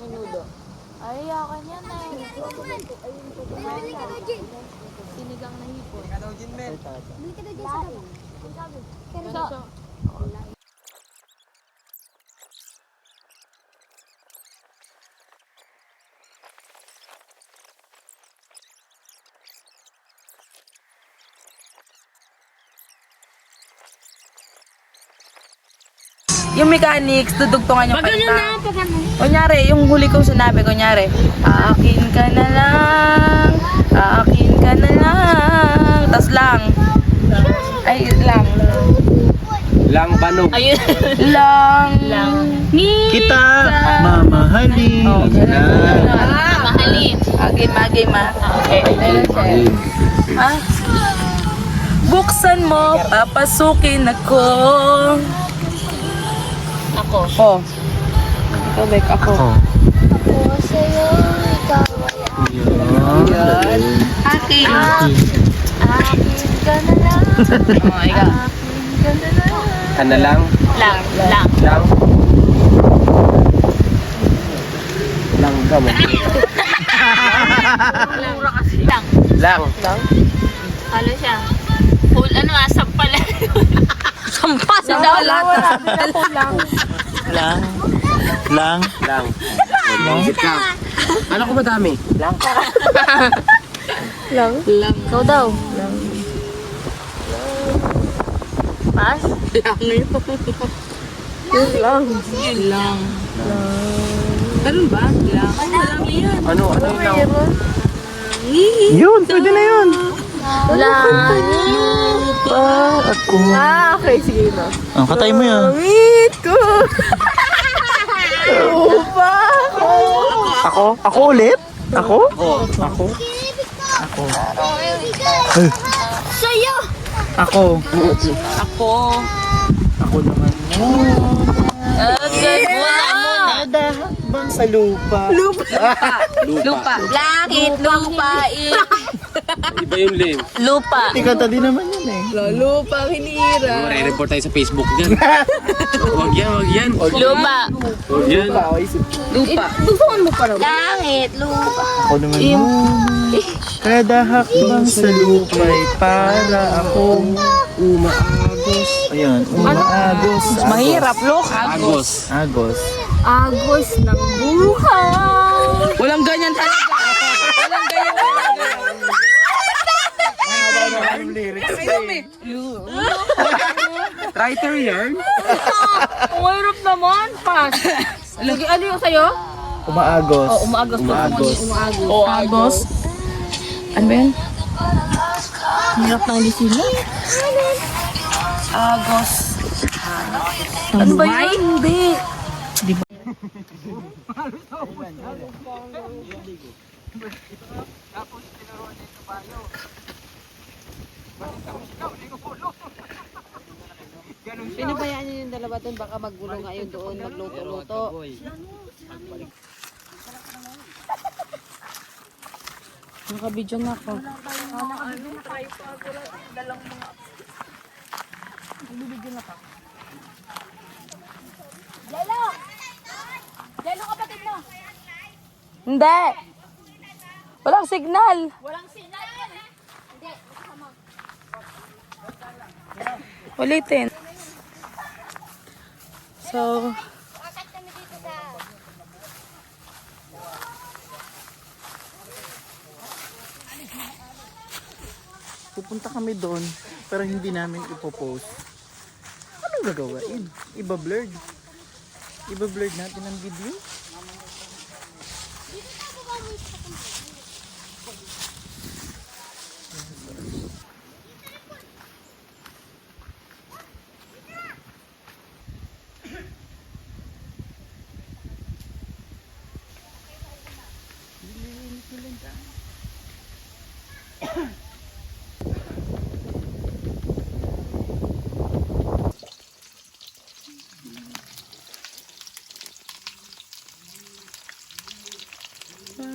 Menudo. Ay, akin yan eh. Sinigang na hipon. So, yung mechanics, dudugtungan yung kanta. Kunyari, yung huli kong sinabi, kunyari, akin ka na lang, tas lang. Ay, lang. Lang banog. Ayun. Lang. Kita mamahalin. Oh, Mahalin. Agay ma. Okay. Ah. Buksan mo, papasukin ako. Ako. Oh. Ikaw, Bek, ako. Ako sa'yo, ikaw ay Yan. Akin. akin ka na lang. Oh, ikaw. Akin ka na lang. Ano lang? Lang. Lang? Lang ka mo. Lang. Lang? Ano siya? Full ano sampal. Sampal. Lang. Lang. Lang. Lang. Isip ka. Ano ko madami? Lang. Lang. Ikaw daw. Pass? Lang. Ganun ba? Lang. Ano yung lang? Yun, pwede na yun. Ako. Ah, okay. Sige na. Oh, katay mo yan. Meet ko. Upa. Ako ulit? Ako? Ako? Sa'yo! Ako. Ako. Ako naman. Okay. Nadahak bang sa lupa? Lupa. Langit, lupain. Iba yung lane. Lupa. Tikanta din naman yun eh. Lalo pang hinira. Re-report tayo sa Facebook dyan. Wag yan. Lupa. Wag yan. Lupa. Langit, lupa. Ako naman yun. Kadahak bang sa lupa'y para akong umaagos. Ayan, umaagos. Mahirap, look. Agos. Agos. Agos ng buhay. Walang ganyan talaga. Walang ganyan talaga. Writer yarn? Ang hirap naman. Pass. Lagi, ano yung sa'yo? Umaagos. Oh, umaagos. Umaagos. Agos. Ano ba yan? Hirap ng lisin mo. Agos. Ano ba yun? Hindi. Pinabayaan niyo yung dalawa doon, baka magulo nga yun doon, magluto-luto. Nakabidyo na ako. Jello! Jello, kapatid mo! Hindi! Walang signal! Walang signal! Hindi, kasama. Ulitin. So, Akat kami dito sa... Pupunta kami doon, pero hindi namin ipopost. Anong gagawin? Iba-blurred. Iba-blurred natin ang video.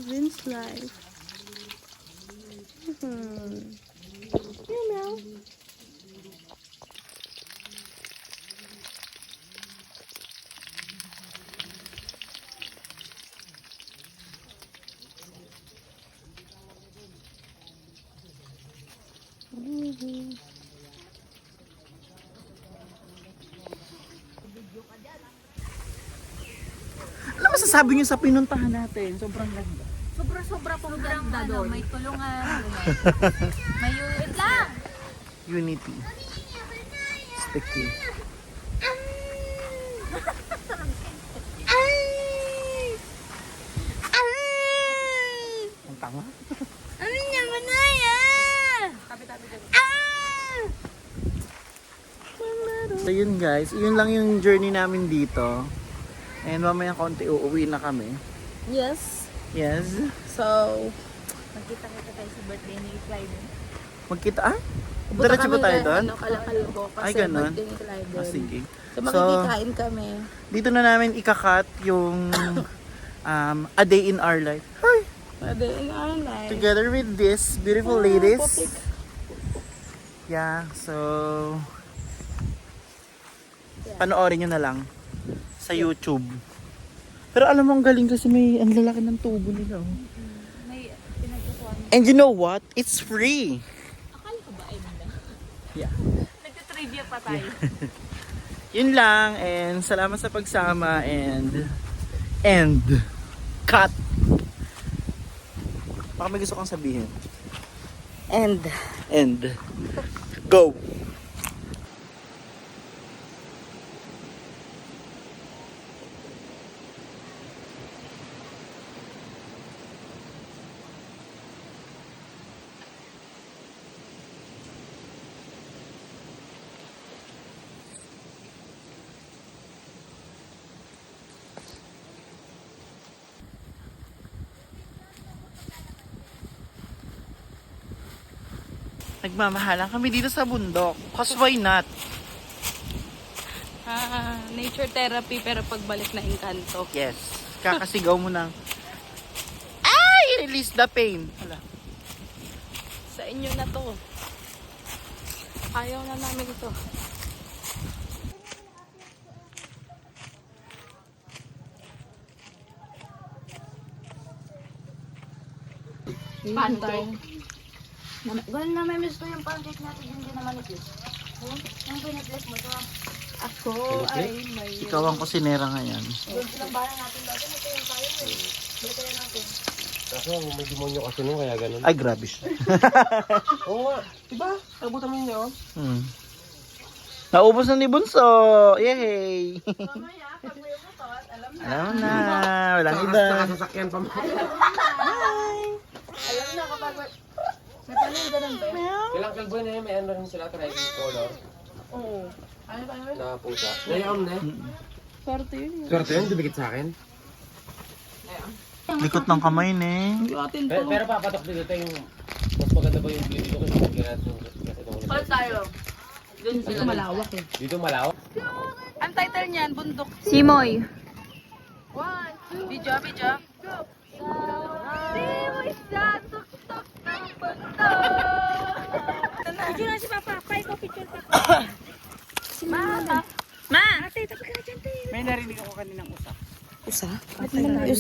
province life. You know. Ano masasabi niyo sa pinuntahan natin? Sobrang ganda. Sobra-sobra pong ganda doon. May tulungan. May unit lang. Unity. Sticky. Ang tanga. Ano niya, manaya? So yun guys, yun lang yung journey namin dito. And mamaya konti uuwi na kami. Yes. Yes. So, Magkita-kita tayo sa birthday ni Clyde. Magkita ah? pupunta Diretso ba kami tayo kay, doon? Kalakal ko kasi Ay, ganun? birthday ni Clyde. Ah, sige. So, makikikain kami. Dito na namin ikakat yung A Day in Our Life. Hi! Pwede in our life. Together with this beautiful ladies. Yeah, so panoorin nyo na lang sa YouTube. Pero alam mo ang galing kasi may ang lalaki ng tubo nila. Oh. May pinagkukuhan. And you know what? It's free. Akala ko ba ay nila? Yeah. Nagtitrivia pa tayo. Yun lang and salamat sa pagsama and cut. Baka may gusto kang sabihin. And, Go! Nagmamahalan kami dito sa bundok. Cause why not? nature therapy pero pagbalik na engkanto. Yes. Kakasigaw mo ng ay! Release the pain. Hala. Sa inyo na to. Ayaw na namin ito. Pancake. Ganun na may miss ko yung pancake natin, hindi na manipis. Yung piniplis mo to. Ako ay may... Ikaw ang kusinera ngayon. Doon silang bayan natin dati, ito yung tayo eh. Dito yan natin. Kaso may demonyo kasi nun, kaya ganun. Ay, grabe siya. Oo nga. Diba? Abutan mo niyo. Naubos na ni Bunso. Yay! Alam na. Walang iba. Sasakyan pa mo. Alam na kapag... May panin ganun ba yun? Kailang kalbo na yun, may ano rin sila triangle color Oo. Ano ba yun? na pusa. Nayam na eh. Swerte yun. Swerte yun, dibigit sa akin. Likot ng kamay ne. Atin Pero papatok dito yung mas maganda ba yung view dito kasi magkirat yung kasi itong Palit tayo. Doon sila. Malawak eh. dito malawak. Ang title niyan, Bundok. Simoy. Video, video. Simoy sa tuktok ng bundok. Picture na si Papa. Pay ko picture pa. Ma! Ate, tabi ka na dyan, te. May narinig ako kaninang usap. Usa? Yung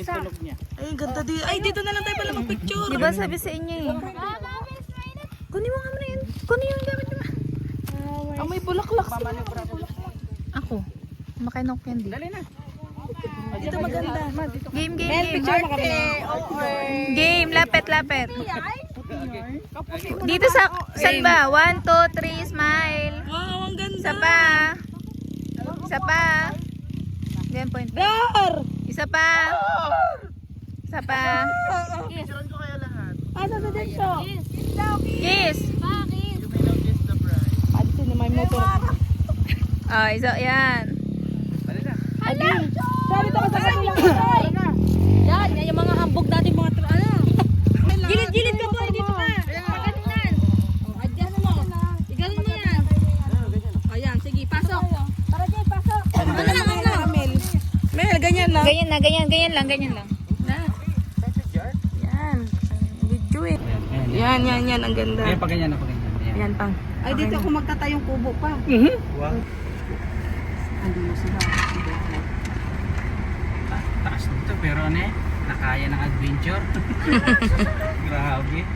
tunog niya. Ay, ganda di. Ay, dito na lang tayo pala mag-picture. Di ba sabi sa inyo eh? Kunin mo nga muna yun. Kunin yung gamit mo. Ang may bulaklak. Ako. Makinok candy. Dali na. Dito maganda. Game. Game. Lapit. Dito sa... Saan ba? 1, 2, 3, smile. Wow, ang ganda. Isa pa. Yan, point. Dar! Isa pa. Ano sa dito? Kiss. Dito na may motor. Oh, isa. Yan. Sorry, ito ka sa kanila. Yan, yung mga hambog natin mga ano. Gilid-gilid ka boy, dito ka. Pagkatunan. Adjust mo. Igaling mo yan. Ayan, sige, pasok. Para dyan, pasok. Ano? Mel, ganyan lang. Ganyan lang. Yan. Video eh. Yan, ang ganda. Ayan, pag ganyan na, pag ganyan. Ayan. Yan pang. Ay, dito ako magtatayong kubo pa. Wow. Taas nito, pero ano eh, nakaya ng adventure. Grabe.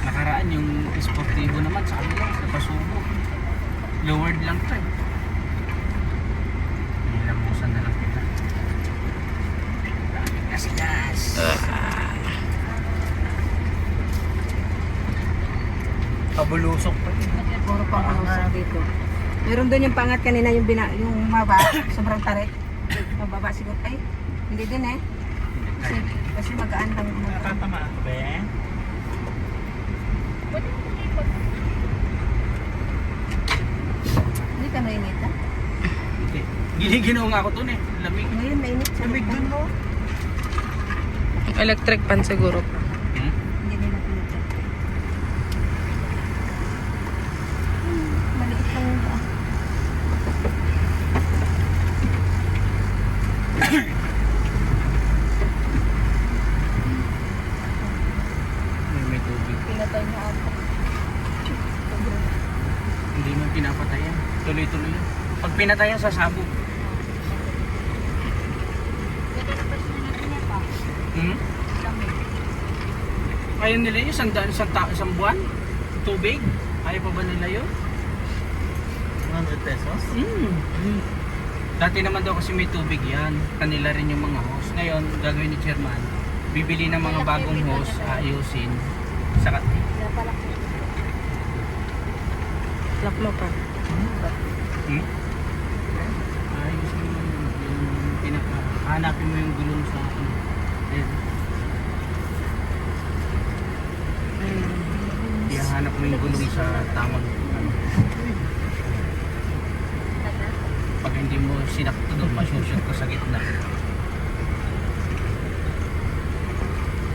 Nakaraan yung sportivo naman sa kanila, sa pasubo. Lowered lang to eh. Nilamusan na lang kita. Gas. Pabulusok pa. Puro pang ano dito. Meron doon yung pangat kanina yung yung maba, sobrang tarik. Yung baba siguro ay hindi din eh. Kasi magaan lang. Nakatama ako ba eh? Hindi ka mainit ah. Okay. Giniginaw nga ako dun eh. Lamig. Ngayon mainit siya. Lamig dun mo. Electric pan siguro. Hmm? Hindi nila pinita. Maliit lang yung ah. May tubig. Pinatay niya ako. Hindi man pinapatayan. Tuloy-tuloy yan. Pag pinatayan, sasabog. Hmm? Ayaw nila yun? Isang buwan? Tubig? Ayaw pa ba nila yun? 100 pesos? Dati naman daw kasi may tubig yan. Kanila rin yung mga hose. Ngayon, gagawin ni chairman, bibili ng mga bagong hose, ayusin. Saka, Lock mo pa. ayusin mo yung pinaka, hanapin mo yung gulong sa akin. Ihanap mo yung gulong sa tamang ano. Pag hindi mo sinakto doon, masushoot ko sa gitna.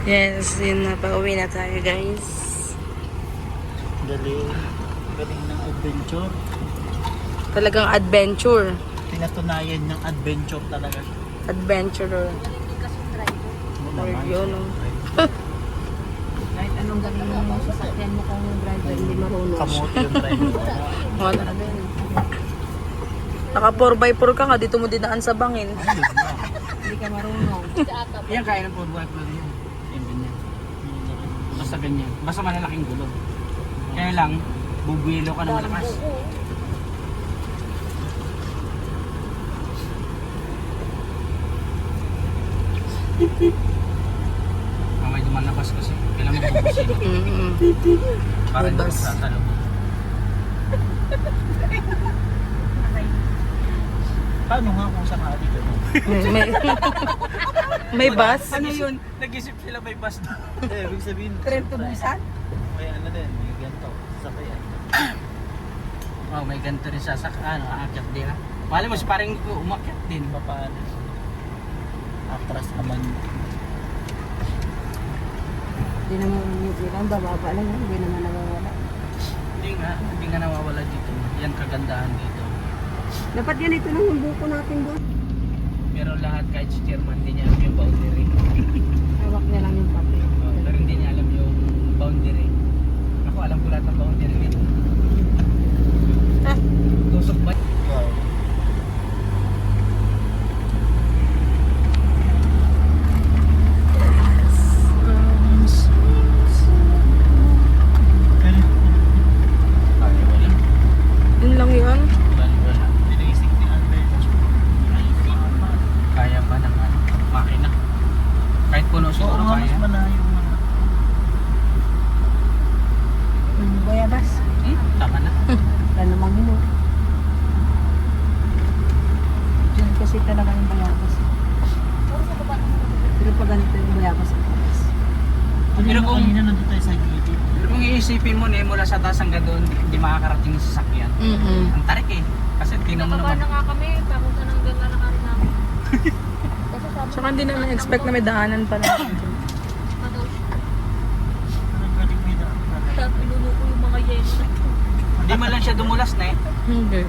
Yes, yun na. Pauwi na tayo guys. Galing. Galing ng adventure. Talagang adventure. Pinatunayan ng adventure talaga. Adventurer. Ano naman? Yun, no? Kahit anong gawin mo sa sasakyan mo kung driver hindi marunong. Kamote yung driver. Wala din. Naka 4x4 ka nga, dito mo dinaan sa bangin. Hindi ka marunong. Yan kaya ng 4x4 yun. Yan ganyan. Basta ganyan. Basta malalaking gulong. Kaya lang, bubuelo ka ng malakas. Mamay dumalabas kasi. Kailangan magbubusin. Para hindi Bus. sa talo. Paano nga kung saan dito? may, may bus? Ano yun? Nag-isip sila may bus doon. Ibig sabihin. Tren to Busan? May ano din, may ganito. Sasakyan. Oh, may ganito rin aakyat din ha. Mali mo si parang umakyat din. Paano? Atras naman. Hindi naman yung bababa lang, hindi naman nawawala. Hindi nga nawawala dito. Yan kagandahan dito. Dapat yan ito lang yung buko natin doon. Pero lahat kahit si chairman, hindi niya alam yung boundary. Hawak niya lang yung papel. Pero hindi niya alam yung boundary. Puno siguro Oo, mas kaya. malayo. Bayabas. Tama na. Wala namang hino. Diyan kasi talaga yung bayabas. Pero pag ganito yung bayabas. Pero kung, Kanina nandun tayo sa gilid. pero kung iisipin mo na mula sa taas hanggang doon, hindi makakarating yung sasakyan. Ang tarik eh. Kasi tingnan mo naman. nga kami, papunta ng ganda na kami namin. Tsaka hindi naman expect na may daanan pa natin. Pinuno ko yung mga yelo. Hindi man lang siya dumulas na eh. Hindi.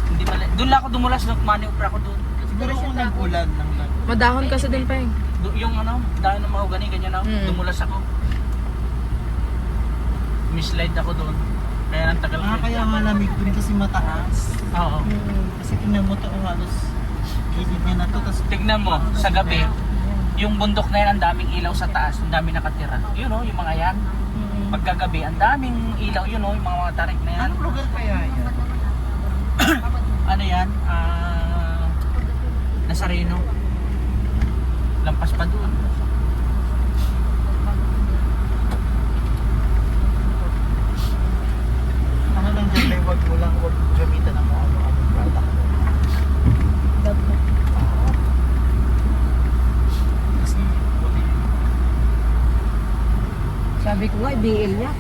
Hindi man lang. Doon lang ako dumulas, nag-maneuver ako doon. Siguro kung nag-ulan lang lang. Madahon kasi din pa eh. Yung ano, dahil ng mahogani, ganyan ako, dumulas ako. Mislide ako doon. Kaya ang tagal ko. Kaya malamig dun kasi mataas. Oo. Kasi tingnan mo to, halos gilid niya na to. Tapos Tignan mo, sa gabi, yung bundok na yan, ang daming ilaw sa taas, ang daming nakatira. Yun o, yung mga yan. Pagkagabi, ang daming ilaw, yun o, yung mga tarik na yan. anong lugar kaya yan? Ano yan? Nazareno. Lampas pa doon. Ano lang dyan, may wag mo lang, wag gamitan ng mga ano-ano product. Kasi, Sabi ko nga, BL niya.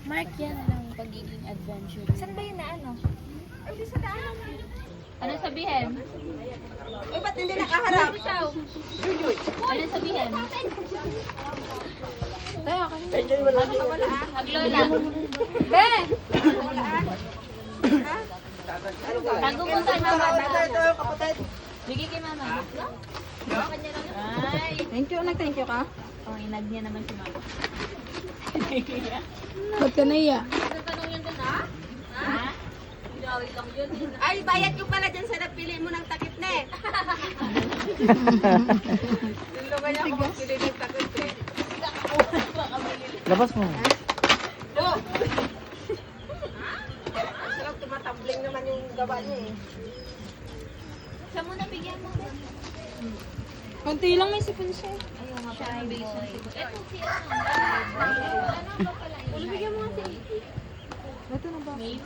Mark yan ng pagiging adventure. Saan ba yun na ano? Ay, sa daan. Ano sabihin? Uy, ba't hindi nakaharap? Ano sabihin? Tayo, Maglola. Be! Tago mo tayo, mama. Bigay kay mama. Kanya lang. Ay. Thank you ka. Oh, inag niya naman si mama. Ba't ka naiya? Tatanong yun doon, ha? Ha? Ilawi lang yun. Ay, bayad ko pala dyan sa napili mo ng takip na eh. labas mo. Sarap tumatambling naman yung gawa niya eh. Siya muna bigyan mo. Konti lang may sipon siya. Ayun nga, parang base na siguro. Eto si ano. Ano ba pala? Bigyan mo nga si Ito na ba? May